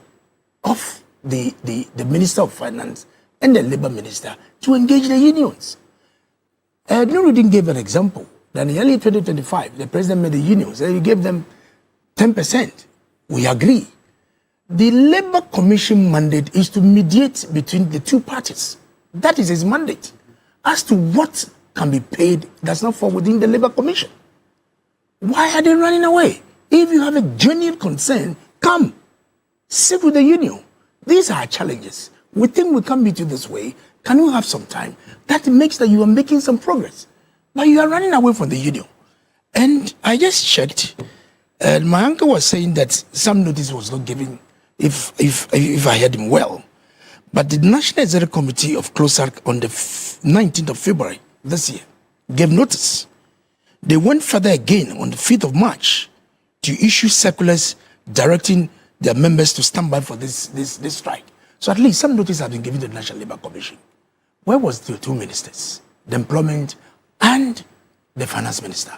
of the Minister of Finance and the Labour Minister to engage the unions. Nuruddin gave an example that in early 2025, the president made the unions and he gave them 10%. We agree. The Labour Commission mandate is to mediate between the two parties. That is his mandate. As to what can be paid, does not fall within the Labour Commission. Why are they running away? If you have a genuine concern, come, sit with the union. These are challenges. We think we can meet you this way. Can you have some time? That makes that you are making some progress. But you are running away from the union. And I just checked, and my uncle was saying that some notice was not given, if I heard him well. But the National Executive Committee of CLOGSAG on the 19th of February this year gave notice. They went further again on the 5th of March to issue circulars directing their members to stand by for this strike. So at least some notice has been given to the National Labour Commission. Where was the two ministers, the employment and the finance minister?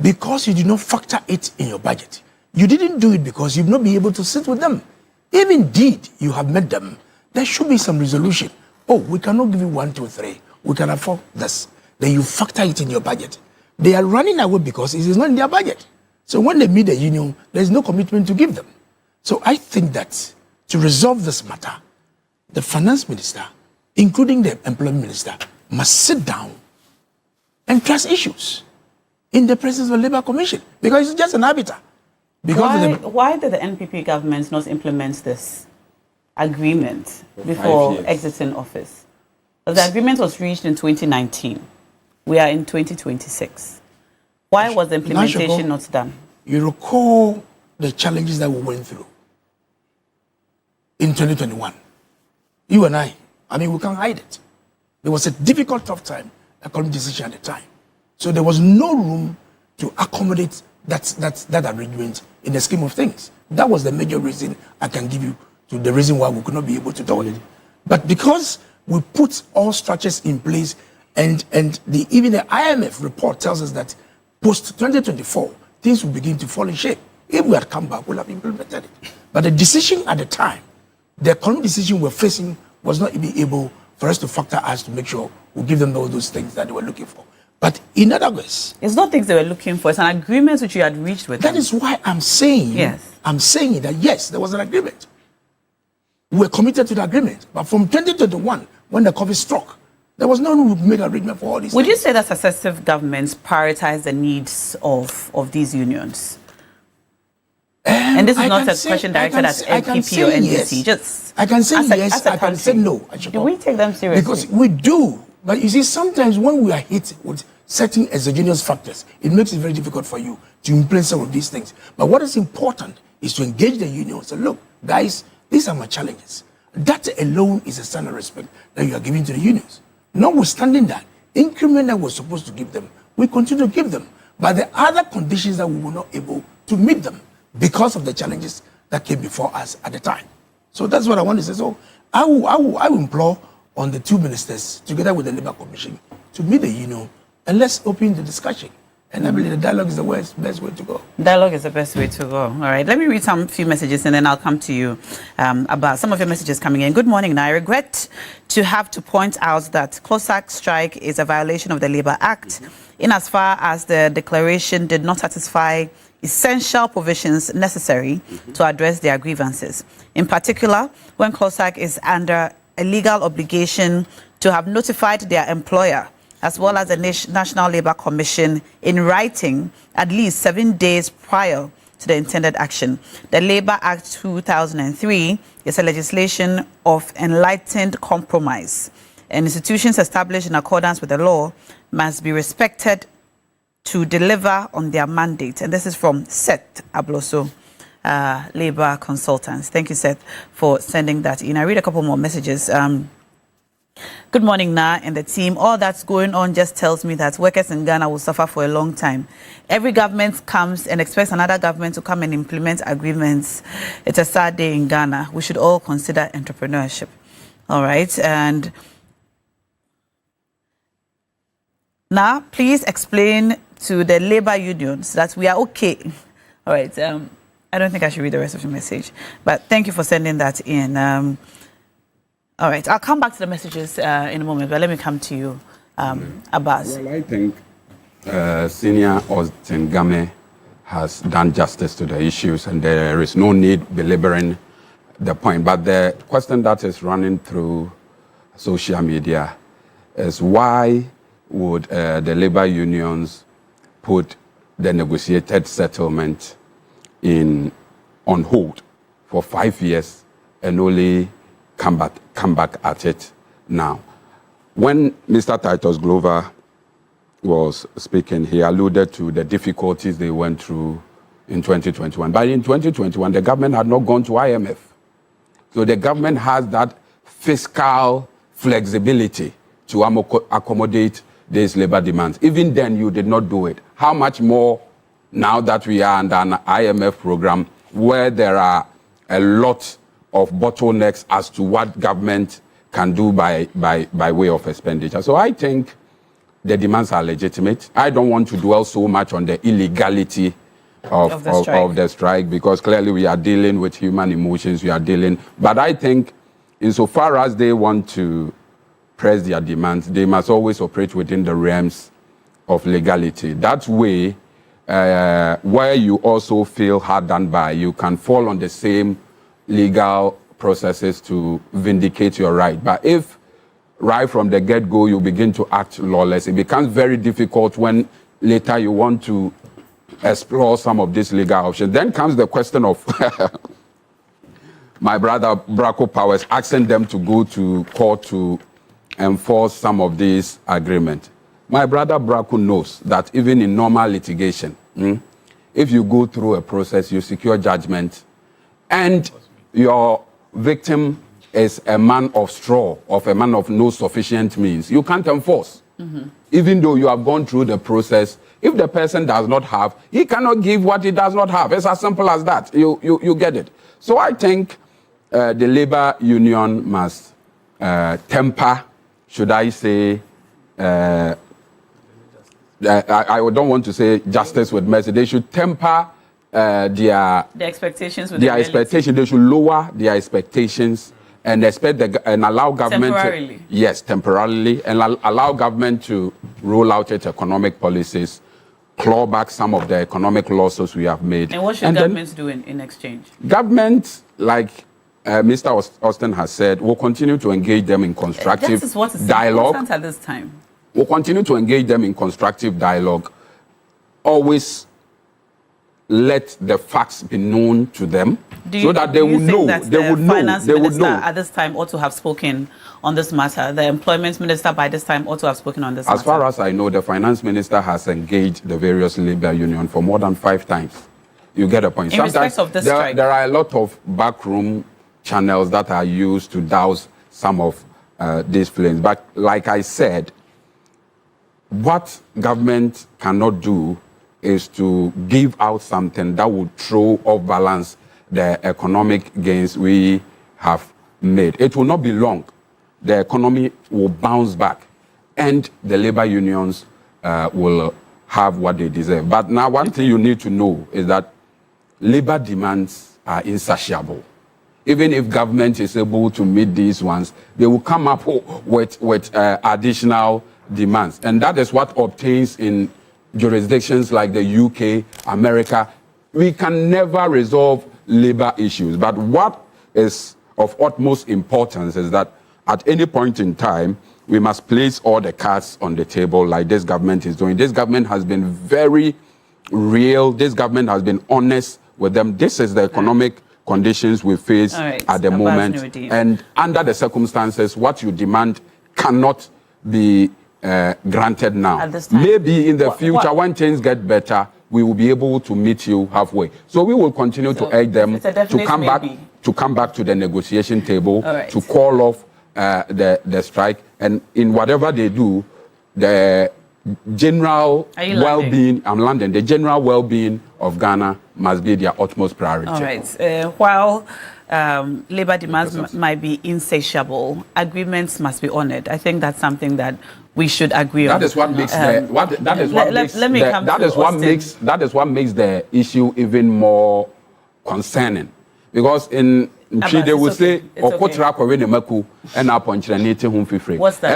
Because you did not factor it in your budget. You didn't do it because you've not been able to sit with them. If indeed you have met them, there should be some resolution. Oh, we cannot give you 1, 2, 3. We can afford this. Then you factor it in your budget. They are running away because it is not in their budget. So when they meet the union, there is no commitment to give them. So I think that to resolve this matter, the finance minister, including the employment minister, must sit down and trust issues in the presence of the Labour Commission because it's just an arbiter. Why did the NPP government not implement this agreement before exiting office? Because the agreement was reached in 2019. We are in 2026. Why was the implementation not done? You recall the challenges that we went through in 2021. You and I mean, we can't hide it. There was a difficult, tough time, economic decision at the time. So there was no room to accommodate that arrangement in the scheme of things. That was the major reason I can give you to the reason why we could not be able to do it. But because we put all structures in place and even the IMF report tells us that post-2024, things will begin to fall in shape. If we had come back, we'll have implemented it. But the decision at the time, the economic decision we're facing was not even able for us to factor us to make sure we give them all those things that they were looking for. But in other words, it's not things they were looking for, it's an agreement which you had reached with them. That is why I'm saying, I'm saying that yes, there was an agreement. We were committed to the agreement. But from 2021, when the COVID struck, there was no room to make an arrangement for all these Would things. you say that successive governments prioritize the needs of these unions? And this is not a question directed at NPP or NDC. Yes. I can say yes, I can say no. Do we take them seriously? Because we do. But you see, sometimes when we are hit with certain exogenous factors, it makes it very difficult for you to implement some of these things. But what is important is to engage the union and say, look, guys, these are my challenges. That alone is a sign of respect that you are giving to the unions. Notwithstanding that, increment that we're supposed to give them, we continue to give them. But the other conditions that we were not able to meet them because of the challenges that came before us at the time. So that's what I want to say. So I will implore on the two ministers, together with the Labour Commission, to meet the union and let's open the discussion And I believe the dialogue is the best way to go. Dialogue is the best way to go. All right. Let me read some few messages and then I'll come to you about some of your messages coming in. Good morning. Now, I regret to have to point out that CLOGSAG strike is a violation of the Labour Act in as far as the declaration did not satisfy essential provisions necessary to address their grievances. In particular, when CLOGSAG is under a legal obligation to have notified their employer as well as the National Labour Commission in writing at least 7 days prior to the intended action. The Labour Act 2003 is a legislation of enlightened compromise. And institutions established in accordance with the law must be respected to deliver on their mandate. And this is from Seth Abloso, Labour Consultants. Thank you, Seth, for sending that in. I read a couple more messages. Good morning, Na and the team. All that's going on just tells me that workers in Ghana will suffer for a long time. Every government comes and expects another government to come and implement agreements. It's a sad day in Ghana. We should all consider entrepreneurship. All right. And now, please explain to the labor unions that we are okay. All right. I don't think I should read the rest of your message, but thank you for sending that in. All right, I'll come back to the messages in a moment, but let me come to you, Abbas. Well, I think Senior Austin Game has done justice to the issues, and there is no need belaboring the point. But the question that is running through social media is why would the labor unions put the negotiated settlement on hold for 5 years and only come back at it now? When Mr. Titus Glover was speaking, he alluded to the difficulties they went through in 2021. But in 2021, the government had not gone to IMF. So the government has that fiscal flexibility to accommodate these labor demands. Even then, you did not do it. How much more now that we are under an IMF program where there are a lot of bottlenecks as to what government can do by way of expenditure. So I think the demands are legitimate. I don't want to dwell so much on the illegality of the strike because clearly we are dealing with human emotions. But I think insofar as they want to press their demands, they must always operate within the realms of legality. That way, where you also feel hard done by, you can fall on the same legal processes to vindicate your right. But if right from the get-go you begin to act lawless, it becomes very difficult when later you want to explore some of these legal options. Then comes the question of my brother Bracco Powers asking them to go to court to enforce some of these agreements. My brother Bracco knows that even in normal litigation, if you go through a process, you secure judgment, and your victim is a man of straw, of a man of no sufficient means, you can't enforce. Even though you have gone through the process, if the person does not have, he cannot give what he does not have. It's as simple as that. You get it. So I think the labor union must temper, should I say, I don't want to say justice with mercy. They should temper their expectations with their expectations. They should lower their expectations and and allow government temporarily, and allow government to roll out its economic policies, claw back some of the economic losses we have made. And what should governments do in exchange? Government, like Mr. Austin has said, will continue to engage them in constructive dialogue. At this time, we'll continue to engage them in constructive dialogue. Always let the facts be known to them so that they would know. They would know. At this time, ought to have spoken on this matter. The employment minister by this time ought to have spoken on this matter. As far as I know, the finance minister has engaged the various labor unions for more than 5 times. You get a point. In respect of this strike, there are a lot of backroom channels that are used to douse some of these flames. But like I said, what government cannot do is to give out something that would throw off balance the economic gains we have made. It will not be long. The economy will bounce back, and the labor unions will have what they deserve. But now one thing you need to know is that labor demands are insatiable. Even if government is able to meet these ones, they will come up with additional demands. And that is what obtains in jurisdictions like the UK, America. We can never resolve labor issues. But what is of utmost importance is that at any point in time, we must place all the cards on the table like this government is doing. This government has been very real. This government has been honest with them. This is the economic conditions we face at the moment. And under the circumstances, what you demand cannot be granted now. Maybe in the future, when things get better, we will be able to meet you halfway. So we will continue to urge them to come back to the negotiation table, to call off the strike, and in whatever they do, the general well-being, I'm London, the general well-being of Ghana must be their utmost priority. All right. While labor demands might be insatiable, agreements must be honored. I think that's something that we should agree on. That is what makes that is what makes the issue even more concerning, because in they will say, what's that?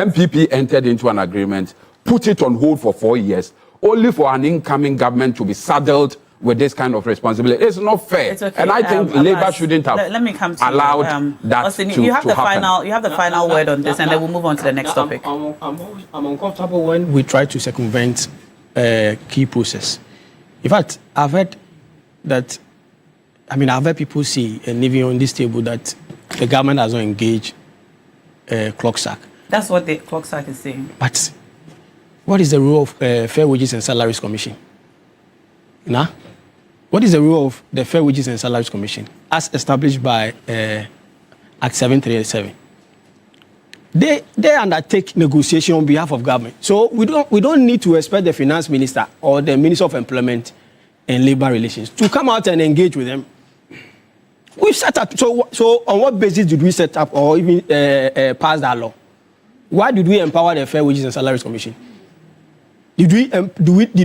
MPP entered into an agreement, put it on hold for 4 years, only for an incoming government to be saddled with this kind of responsibility. It's not fair. And I think Labour shouldn't have allowed that Austin, to happen. You have the final word on this, and then we'll move on to the next topic. I'm uncomfortable when we try to circumvent key process. In fact, I've heard people say, and even on this table, that the government has not engaged CLOGSAG. That's what the CLOGSAG is saying. But what is the role of Fair Wages and Salaries Commission? What is the role of the Fair Wages and Salaries Commission as established by Act 737? They undertake negotiation on behalf of government. So we don't need to expect the finance minister or the Minister of Employment and Labor Relations to come out and engage with them. We've set up. So on what basis did we set up or even pass that law? Why did we empower the Fair Wages and Salaries Commission? Did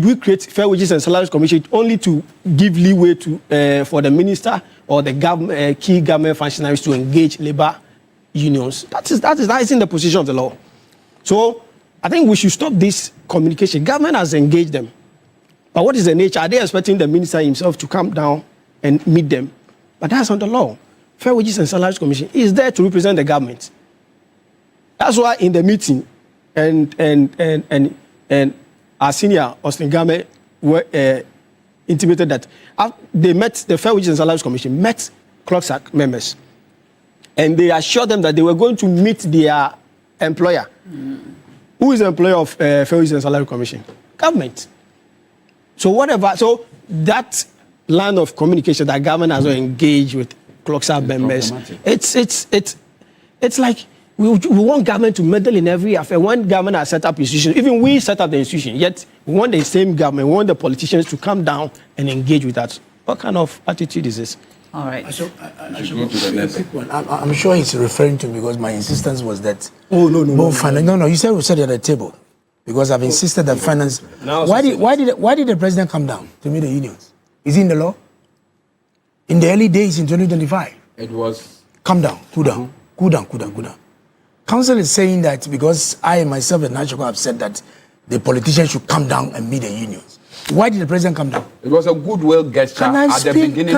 we create Fair Wages and Salaries Commission only to give leeway to for the minister or the key government functionaries to engage labor unions? That is in the position of the law. So I think we should stop this communication. Government has engaged them, but what is the nature? Are they expecting the minister himself to come down and meet them? But that's not the law. Fair Wages and Salaries Commission is there to represent the government. That's why in the meeting and our senior Austin Game were intimated that they met the Fair Wages and Salaries Commission, met CLOGSAG members, and they assured them that they were going to meet their employer. Who is the employer of Fair Wages and Salaries Commission? Government. So that line of communication that government has not engaged with CLOGSAG members, it's like we want government to meddle in every affair. When government has set up institutions, even we set up the institution, yet we want the same government, we want the politicians to come down and engage with that. What kind of attitude is this? All right. I'm sure he's referring to because my insistence was that. Oh, no. You said we sat at the table because I've insisted that finance. Why did the president come down to meet the unions? Is it in the law? In the early days in 2025? It was. Calm down, cool down. Council is saying that because I myself and Nachoko have said that the politicians should come down and meet the unions. Why did the president come down? It was a goodwill gesture at the beginning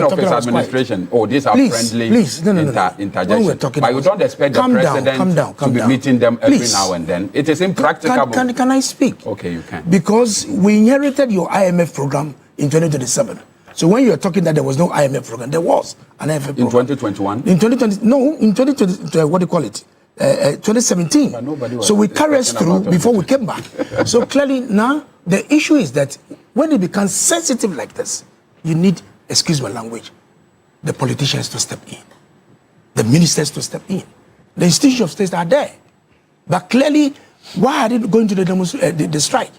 of his administration. Oh, these are friendly interjections. But you don't expect the president to be meeting them every now and then. It is impracticable. Can I speak? Okay, you can. Because we inherited your IMF program in 2027. So when you are talking that there was no IMF program, there was an IMF program. In 2021? In 2020, no, in 2020, what do you call it? 2017. So we carried us through before we came back. So clearly now, the issue is that when it becomes sensitive like this, you need, excuse my language, the politicians to step in, the ministers to step in. The institutions of states are there. But clearly, why are they going to the strike?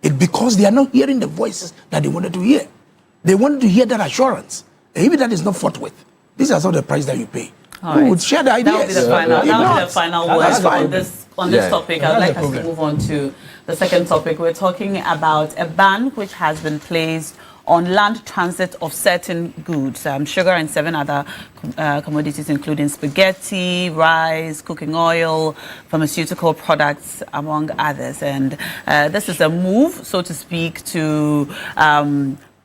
It's because they are not hearing the voices that they wanted to hear. They wanted to hear that assurance. And even that is not forthwith. These are some of the price that you pay. All right. We would share the ideas. That would be the final word on this on this topic, I'd like us to move on to the second topic. We're talking about a ban which has been placed on land transit of certain goods, sugar and 7 other commodities, including spaghetti, rice, cooking oil, pharmaceutical products, among others. And this is a move, so to speak, to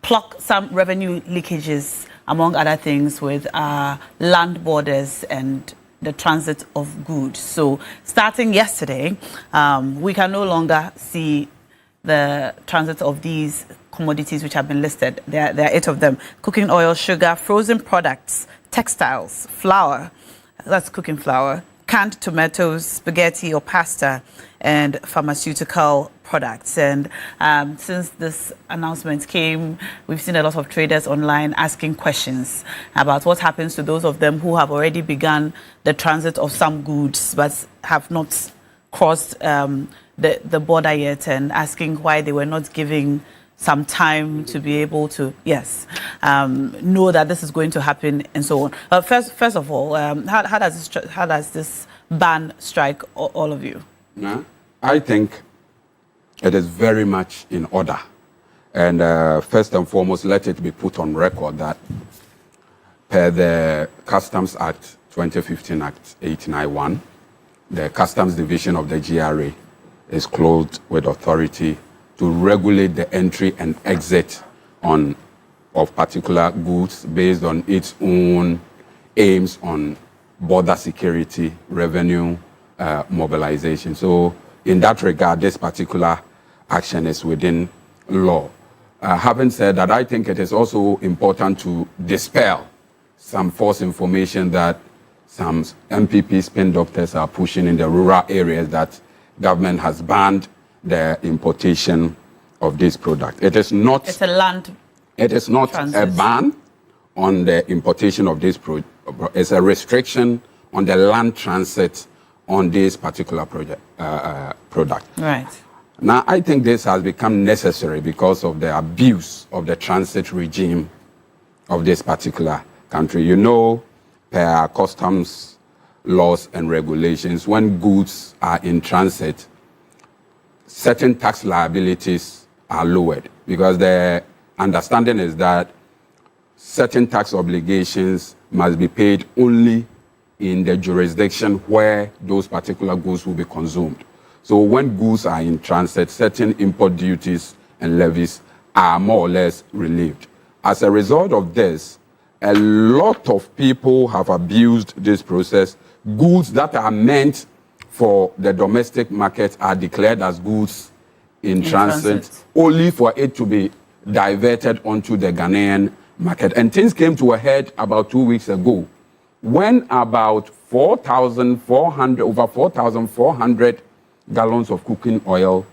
pluck some revenue leakages, among other things, with land borders and the transit of goods. So starting yesterday, we can no longer see the transit of these commodities which have been listed. There are 8 of them: cooking oil, sugar, frozen products, textiles, flour, that's cooking flour, canned tomatoes, spaghetti or pasta, and pharmaceutical products. And since this announcement came, we've seen a lot of traders online asking questions about what happens to those of them who have already begun the transit of some goods but have not crossed the border yet, and asking why they were not giving some time to be able to, know that this is going to happen and so on. But first of all, how does this ban strike all of you? I think it is very much in order. And first and foremost, let it be put on record that per the Customs Act 2015 Act 891, the Customs Division of the GRA is clothed with authority to regulate the entry and exit of particular goods based on its own aims on border security, revenue, mobilization. So in that regard, this particular action is within law. Having said that, I think it is also important to dispel some false information that some MPP spin doctors are pushing in the rural areas, that government has banned the importation of this product. It is not. It's a land. It is not transit. A ban on the importation of this product. It's a restriction on the land transit on this particular product. Right. Now, I think this has become necessary because of the abuse of the transit regime of this particular country. You know, per customs laws and regulations, when goods are in transit, certain tax liabilities are lowered, because the understanding is that certain tax obligations must be paid only in the jurisdiction where those particular goods will be consumed. So when goods are in transit, certain import duties and levies are more or less relieved. As a result of this, a lot of people have abused this process. Goods that are meant for the domestic market are declared as goods in transit, only for it to be diverted onto the Ghanaian market. And things came to a head about 2 weeks ago, when about over 4,400 gallons of cooking oil,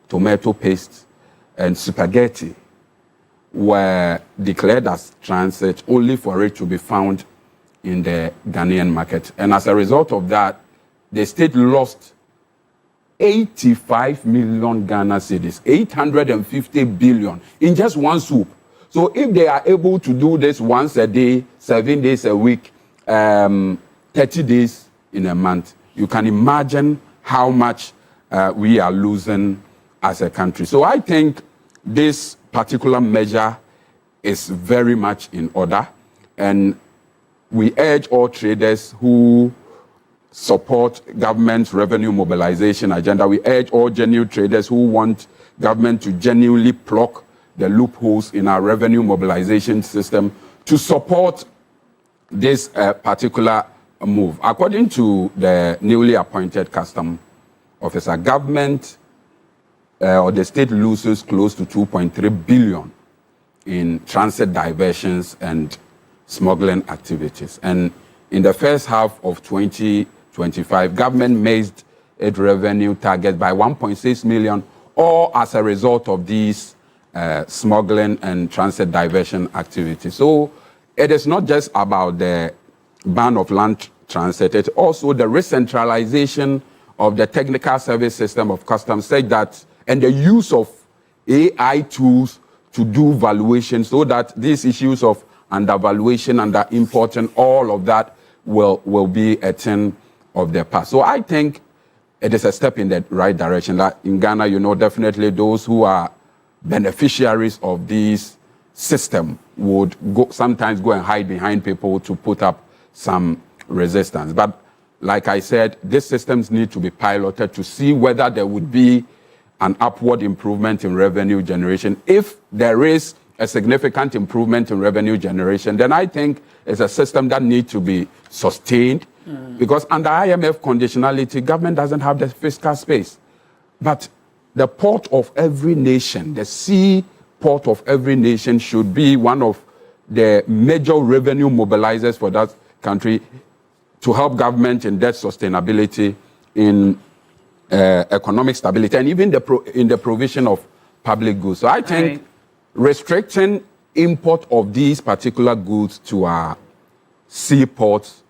tomato paste, and spaghetti were declared as transit, only for it to be found in the Ghanaian market. And as a result of that, the state lost 85 million Ghana cedis, 850 billion in just one soup. So if they are able to do this once a day, 7 days a week, 30 days in a month, you can imagine how much we are losing as a country. So I think this particular measure is very much in order, and we urge all traders who support government's revenue mobilization agenda. We urge all genuine traders who want government to genuinely plug the loopholes in our revenue mobilization system to support this particular move. According to the newly appointed custom officer, government or the state loses close to 2.3 billion in transit diversions and smuggling activities. And in the first half of 2025, government missed its revenue target by 1.6 million, all as a result of these smuggling and transit diversion activities. So it is not just about the ban of land transit, it's also the re-centralization of the technical service system of customs, such that, and the use of AI tools to do valuation, so that these issues of undervaluation, under importing, all of that will be a thing of the past. So I think it is a step in the right direction. Like in Ghana, you know, definitely those who are beneficiaries of this system would sometimes go and hide behind people to put up some resistance. But like I said, these systems need to be piloted to see whether there would be an upward improvement in revenue generation. If there is a significant improvement in revenue generation, then I think it's a system that needs to be sustained, because under IMF conditionality, government doesn't have the fiscal space. But the port of every nation, the sea port of every nation, should be one of the major revenue mobilizers for that country to help government in debt sustainability, in economic stability, and even in the provision of public goods. So I think restricting import of these particular goods to our seaports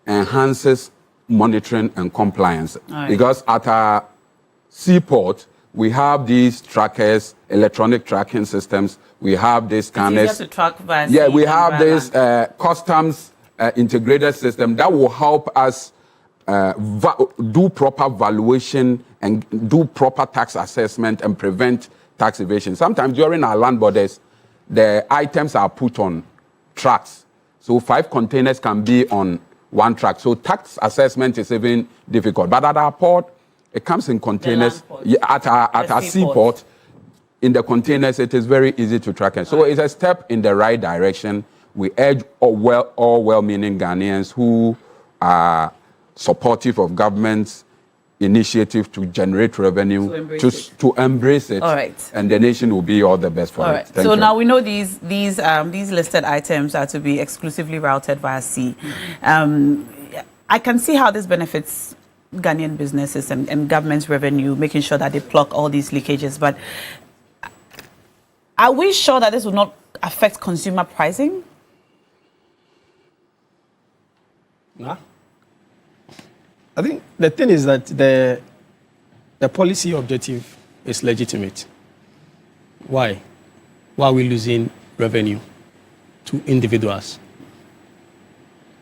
enhances monitoring and compliance. Because at our seaport, we have these trackers, electronic tracking systems. We have these scanners. It's easier to track via yeah, we sea have than this via customs integrated system that will help us do proper valuation and do proper tax assessment and prevent tax evasion. Sometimes during our land borders, the items are put on trucks. So 5 containers can be on one truck. So tax assessment is even difficult. But at our port, it comes in containers. Yeah, at our seaport, in the containers, it is very easy to track it. So it's a step in the right direction. We urge all well-meaning Ghanaians who are supportive of government's initiative to generate revenue to embrace it. All right. And the nation will be all the best for all it. right. Thank So you. now we know these listed items are to be exclusively routed via sea. I can see how this benefits Ghanaian businesses and government's revenue, making sure that they plug all these leakages. But are we sure that this will not affect consumer pricing? Nah. I think the thing is that the policy objective is legitimate. Why? Why are we losing revenue to individuals?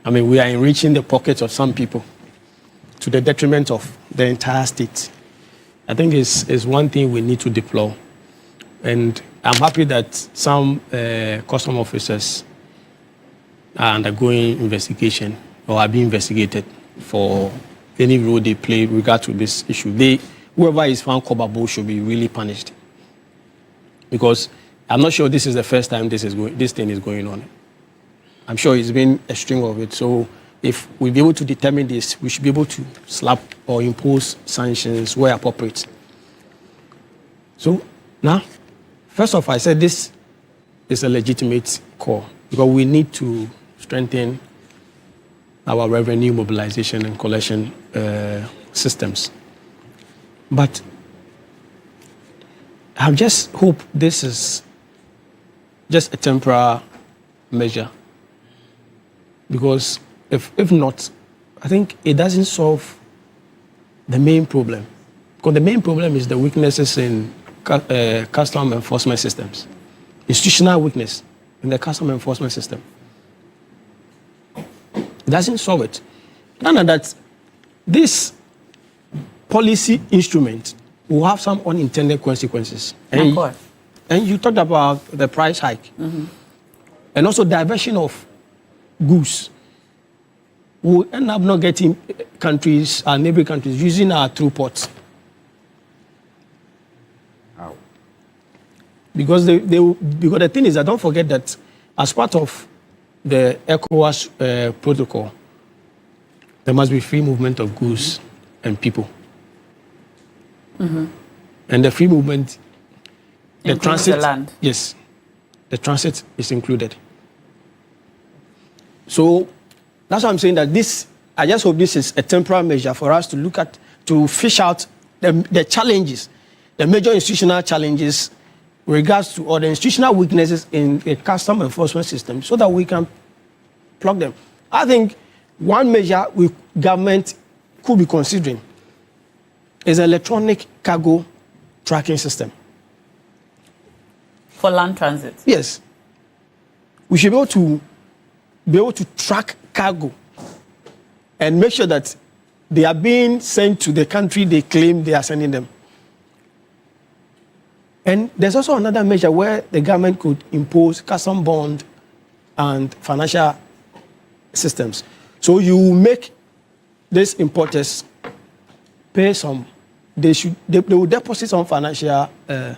I mean, we are enriching the pockets of some people to the detriment of the entire state. I think it's one thing we need to deplore. And I'm happy that some custom officers are undergoing investigation or are being investigated for any role they play with regard to this issue. Whoever is found culpable should be really punished. Because I'm not sure this is the first time this thing is going on. I'm sure it's been a string of it. So if we're able to determine this, we should be able to slap or impose sanctions where appropriate. So now, first off, I said this is a legitimate call because we need to strengthen our revenue mobilization and collection systems. But I just hope this is just a temporary measure. Because if not, I think it doesn't solve the main problem. Because the main problem is the weaknesses in custom enforcement systems. Institutional weakness in the custom enforcement system. It doesn't solve it. None of that. This policy instrument will have some unintended consequences. Of course. And you talked about the price hike. Mm-hmm. And also diversion of goods. We'll end up not getting countries, our neighboring countries, using our through ports. How? Because because the thing is that don't forget that as part of the ECOWAS protocol, there must be free movement of goods and people. Mm-hmm. And the free movement, the transit, the land. Yes, the transit is included. So that's why I'm saying that I just hope this is a temporary measure for us to look at, to fish out the challenges, the major institutional challenges with regards to all the institutional weaknesses in the custom enforcement system so that we can plug them. I think one measure government could be considering is electronic cargo tracking system. For land transit? Yes. We should be able to track cargo and make sure that they are being sent to the country they claim they are sending them. And there's also another measure where the government could impose custom bond and financial systems. So you make these importers pay some, they will deposit some financial, they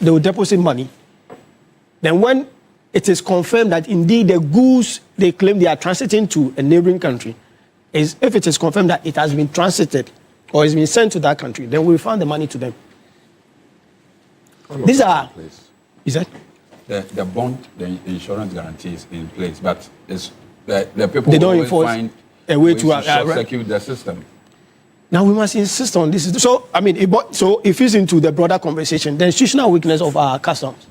will deposit money. Then when it is confirmed that indeed the goods they claim they are transiting to a neighboring country, if it is confirmed that it has been transited or has been sent to that country, then we refund the money to them. These are, is that? The bond, the insurance guarantee is in place, but it's, the people They don't always enforce find a way to short-circuit the system. Now we must insist on this. So I mean, so it fits into the broader conversation, the institutional weakness of our customs.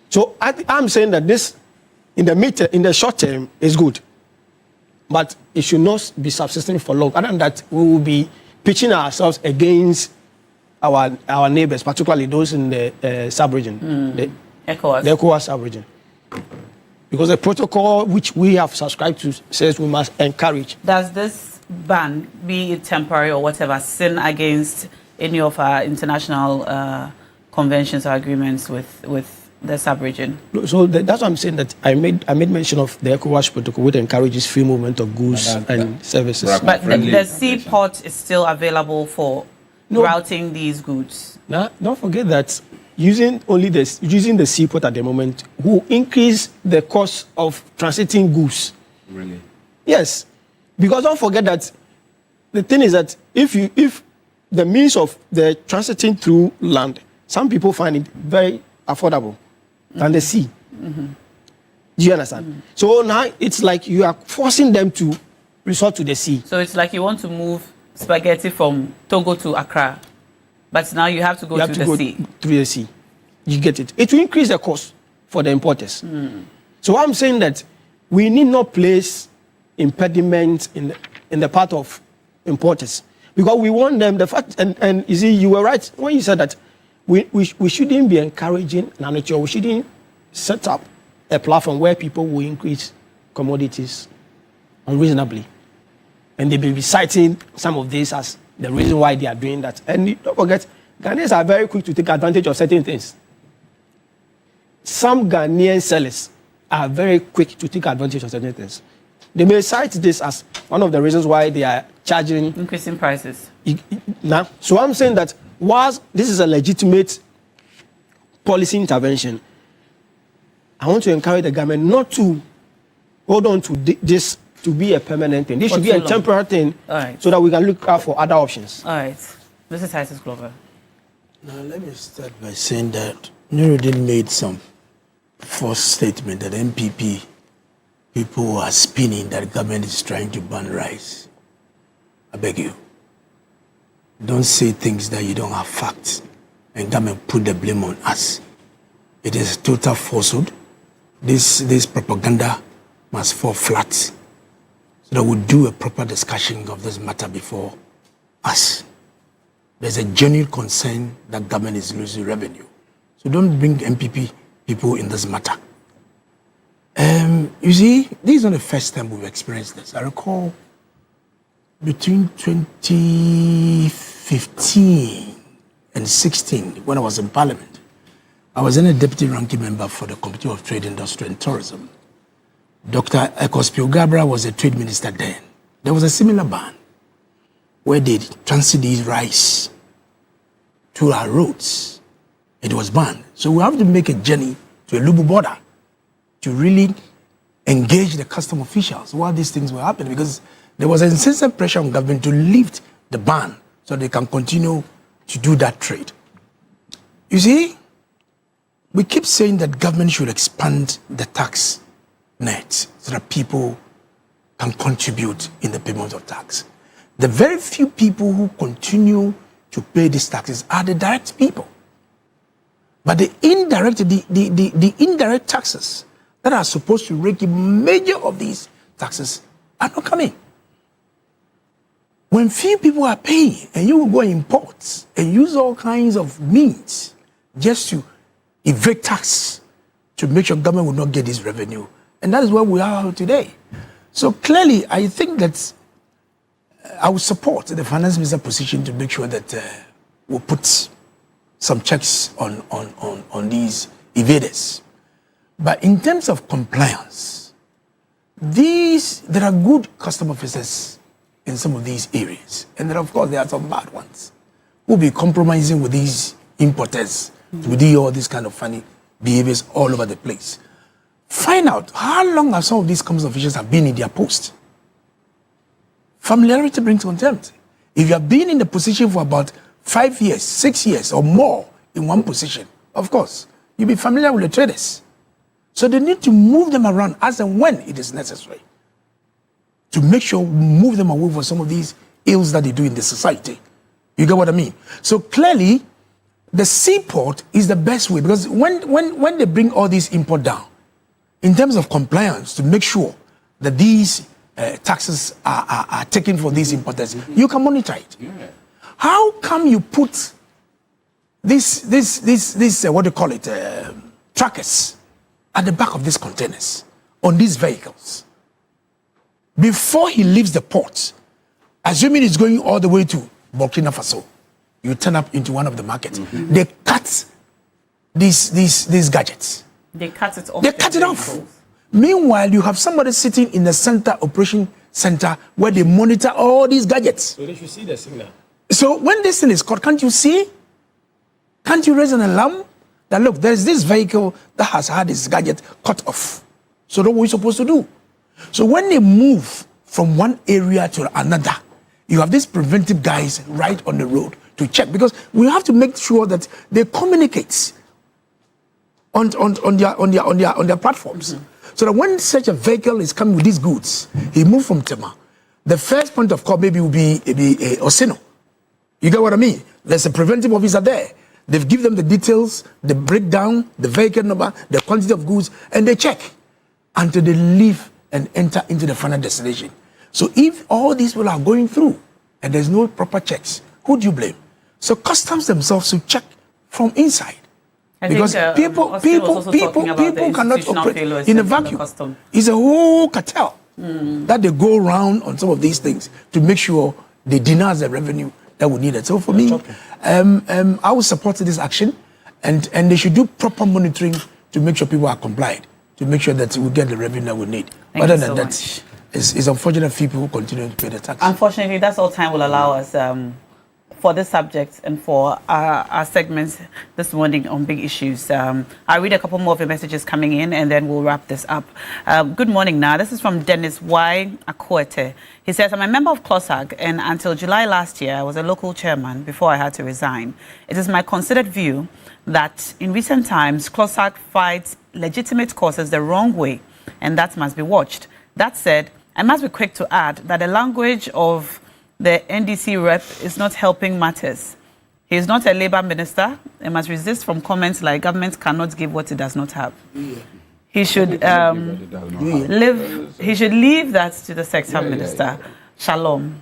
So I'm saying that this, in the short term, is good, but it should not be subsisting for long. Other than that, we will be pitching ourselves against our neighbors, particularly those in the sub-region, the ECOWAS sub-region. Because the protocol which we have subscribed to says we must encourage. Does this ban, be it temporary or whatever, sin against any of our international conventions or agreements with the sub-region? So that's why I'm saying that I made mention of the ECOWAS protocol, which encourages free movement of goods and services. But the seaport is still available for routing these goods. Now, don't forget that using the seaport at the moment will increase the cost of transiting goods. Really? Yes, because don't forget that the thing is that if the means of the transiting through land, some people find it very affordable than the sea. Mm-hmm. Do you understand? Mm-hmm. So now it's like you are forcing them to resort to the sea. So it's like you want to move spaghetti from Togo to Accra, but now you have to go through the sea. Through the sea. You get it. It will increase the cost for the importers. Mm. So I'm saying that we need not place impediments in the part of importers, because we want them, the fact, and you see, you were right when you said that we shouldn't be encouraging we shouldn't set up a platform where people will increase commodities unreasonably. And they've been reciting some of this as the reason why they are doing that. And don't forget, Ghanaians are very quick to take advantage of certain things. Some Ghanaian sellers are very quick to take advantage of certain things. They may cite this as one of the reasons why they are charging... increasing prices. Now, so I'm saying that whilst this is a legitimate policy intervention, I want to encourage the government not to hold on to this to be a permanent thing. This should be a temporary thing, so that we can look out for other options. All right. This is Titus Glover. Now, let me start by saying that Nuruddin made some false statement that MPP people are spinning that government is trying to ban rice. I beg you. Don't say things that you don't have facts and come and put the blame on us. It is total falsehood. This propaganda must fall flat, so that we'll do a proper discussion of this matter before us. There's a genuine concern that government is losing revenue. So don't bring MPP people in this matter. You see, this is not the first time we've experienced this. I recall between 2015 and 16, when I was in Parliament, I was then a deputy ranking member for the Committee of Trade, Industry and Tourism. Dr. Ekospio Gabra was the trade minister then. There was a similar ban where they transit these rice to our roads. It was banned. So we have to make a journey to a Lubu border to really engage the custom officials while these things were happening, because there was an incessant pressure on government to lift the ban so they can continue to do that trade. You see, we keep saying that government should expand the tax net so that people can contribute in the payment of tax. The very few people who continue to pay these taxes are the direct people. But the indirect taxes that are supposed to rake in major of these taxes are not coming. When few people are paying, and you will go and import and use all kinds of means just to evade tax to make sure government will not get this revenue. And that is where we are today. So clearly, I think that I would support the finance minister position to make sure that we'll put some checks on these evaders. But in terms of compliance, there are good custom officers in some of these areas. And then, of course, there are some bad ones who will be compromising with these importers to do all these kind of funny behaviors all over the place. Find out how long have some of these customs officials have been in their post. Familiarity brings contempt. If you have been in the position for about 5 years, 6 years or more in one position, of course, you'll be familiar with the traders. So they need to move them around as and when it is necessary to make sure we move them away from some of these ills that they do in the society. You get what I mean? So clearly, the seaport is the best way, because when they bring all these import down, in terms of compliance, to make sure that these taxes are taken from these importers, you can monitor it. Yeah. How come you put this what do you call it, trackers at the back of these containers on these vehicles before he leaves the port, assuming he's going all the way to Burkina Faso? You turn up into one of the markets. They cut these gadgets. They cut it off. They cut it off. Meanwhile, you have somebody sitting in the center, operation center, where they monitor all these gadgets. So they should see the signal. So when this thing is caught, can't you see? Can't you raise an alarm that, look, there's this vehicle that has had its gadget cut off? So what are we supposed to do? So when they move from one area to another, you have these preventive guys right on the road to check, because we have to make sure that they communicate on their platforms. So that when such a vehicle is coming with these goods, he moved from Tema, the first point of call maybe will be Osino. You get what I mean? There's a preventive officer there. They've given them the details, the breakdown, the vehicle number, the quantity of goods, and they check until they leave and enter into the final destination. So if all these people are going through and there's no proper checks, who do you blame? So customs themselves to check from inside. Because people cannot operate in a vacuum. It's a whole cartel that they go around on some of these things to make sure they deny the revenue that we need. So for me, I will support this action, and they should do proper monitoring to make sure people are compliant, to make sure that we get the revenue that we need. Other than that, it's unfortunate people who continue to pay the tax. Unfortunately, that's all time will allow us for this subject and for our segments this morning on big issues. I'll read a couple more of your messages coming in, and then we'll wrap this up. Good morning, now. This is from Dennis Y. Akwete. He says, I'm a member of CLOGSAG, and until July last year, I was a local chairman before I had to resign. It is my considered view that in recent times, CLOGSAG fights legitimate causes the wrong way, and that must be watched. That said, I must be quick to add that the language of the NDC rep is not helping matters. He is not a labor minister and must resist from comments like government cannot give what it does not have. He should leave that to the sector minister. Shalom.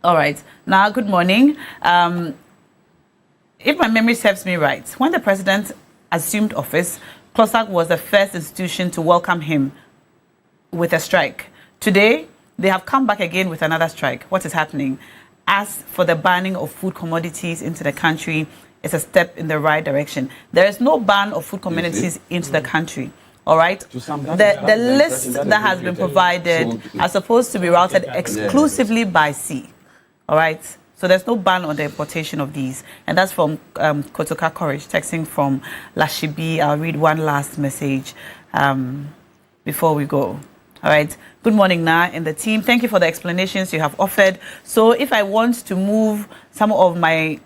All right. Now, good morning. If my memory serves me right, when the president assumed office, CLOGSAG was the first institution to welcome him with a strike. Today, they have come back again with another strike. What is happening? As for the banning of food commodities into the country, it's a step in the right direction. There is no ban of food commodities into the country. All right? The list that has been provided are supposed to be routed exclusively by sea. All right? So there's no ban on the importation of these. And that's from Kotoka Courage, texting from Lashibi. I'll read one last message before we go. All right. Good morning, Na, and the team. Thank you for the explanations you have offered. So, if I want to move some of my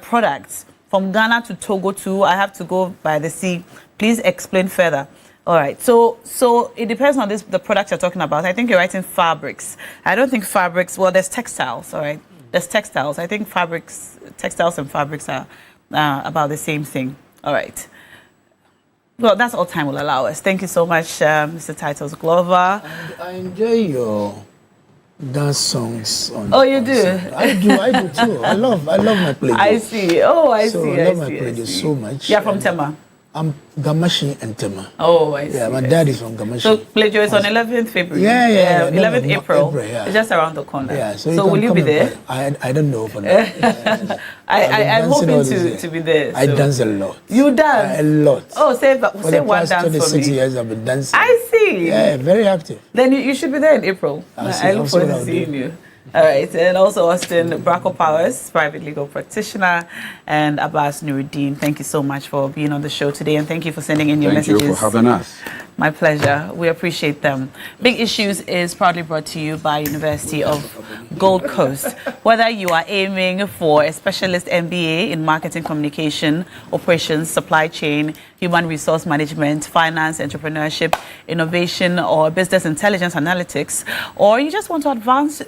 products from Ghana to Togo too, I have to go by the sea. Please explain further. All right. So it depends on the product you're talking about. I think you're writing fabrics. I don't think fabrics. Well, there's textiles. All right. There's textiles. I think textiles and fabrics are about the same thing. All right. Well, that's all time will allow us. Thank you so much, Mr. Titles Glover. I enjoy your dance songs. You do? I do too. I love my playlist. I see. Oh, I see. I love my playlist so much. Yeah, from Tema. I'm Gamashi and Tema. Oh, I see. Yeah, my dad is from Gamashi. So Plejo is on 11th February. Yeah. 11th No, April. yeah. It's just around the corner. Yeah, so will you be there? I don't know for now. I'm hoping to be there. I so. dance a lot. You dance? A lot. Oh, say For say the one past dance for 26 me. years I've been dancing. I see. Yeah, very active. Then you should be there in April. I look forward to seeing you. All right, and also Austin Bracco Powers, private legal practitioner, and Abbas Nuruddin. Thank you so much for being on the show today, and thank you for sending in your messages. Thank you for having us. My pleasure. We appreciate them. Big Issues is proudly brought to you by University of Gold Coast. Whether you are aiming for a specialist MBA in marketing communication, operations, supply chain, human resource management, finance, entrepreneurship, innovation, or business intelligence analytics, or you just want to advance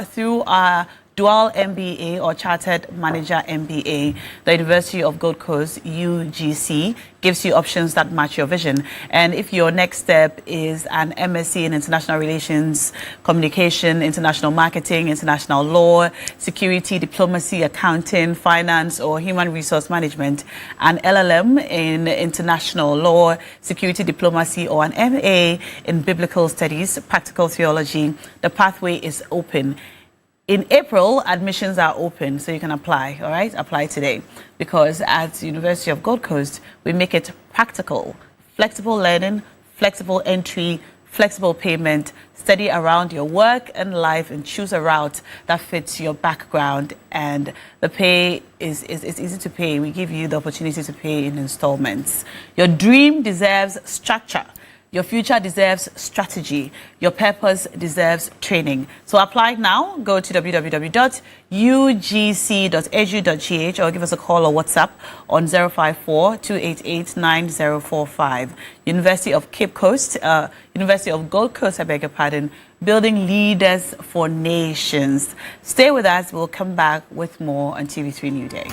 through our dual MBA or Chartered Manager MBA, the University of Gold Coast, UGC, gives you options that match your vision. And if your next step is an MSc in International Relations, Communication, International Marketing, International Law, Security, Diplomacy, Accounting, Finance, or Human Resource Management, an LLM in International Law, Security, Diplomacy, or an MA in Biblical Studies, Practical Theology, the pathway is open. In April, admissions are open, so you can apply, all right? Apply today. Because at the University of Gold Coast, we make it practical, flexible learning, flexible entry, flexible payment, study around your work and life, and choose a route that fits your background. And the pay is easy to pay. We give you the opportunity to pay in installments. Your dream deserves structure. Your future deserves strategy. Your purpose deserves training. So apply now. Go to www.ugc.edu.gh or give us a call or WhatsApp on 054-288-9045. University of Cape Coast, University of Gold Coast, I beg your pardon, building leaders for nations. Stay with us. We'll come back with more on TV3 New Day.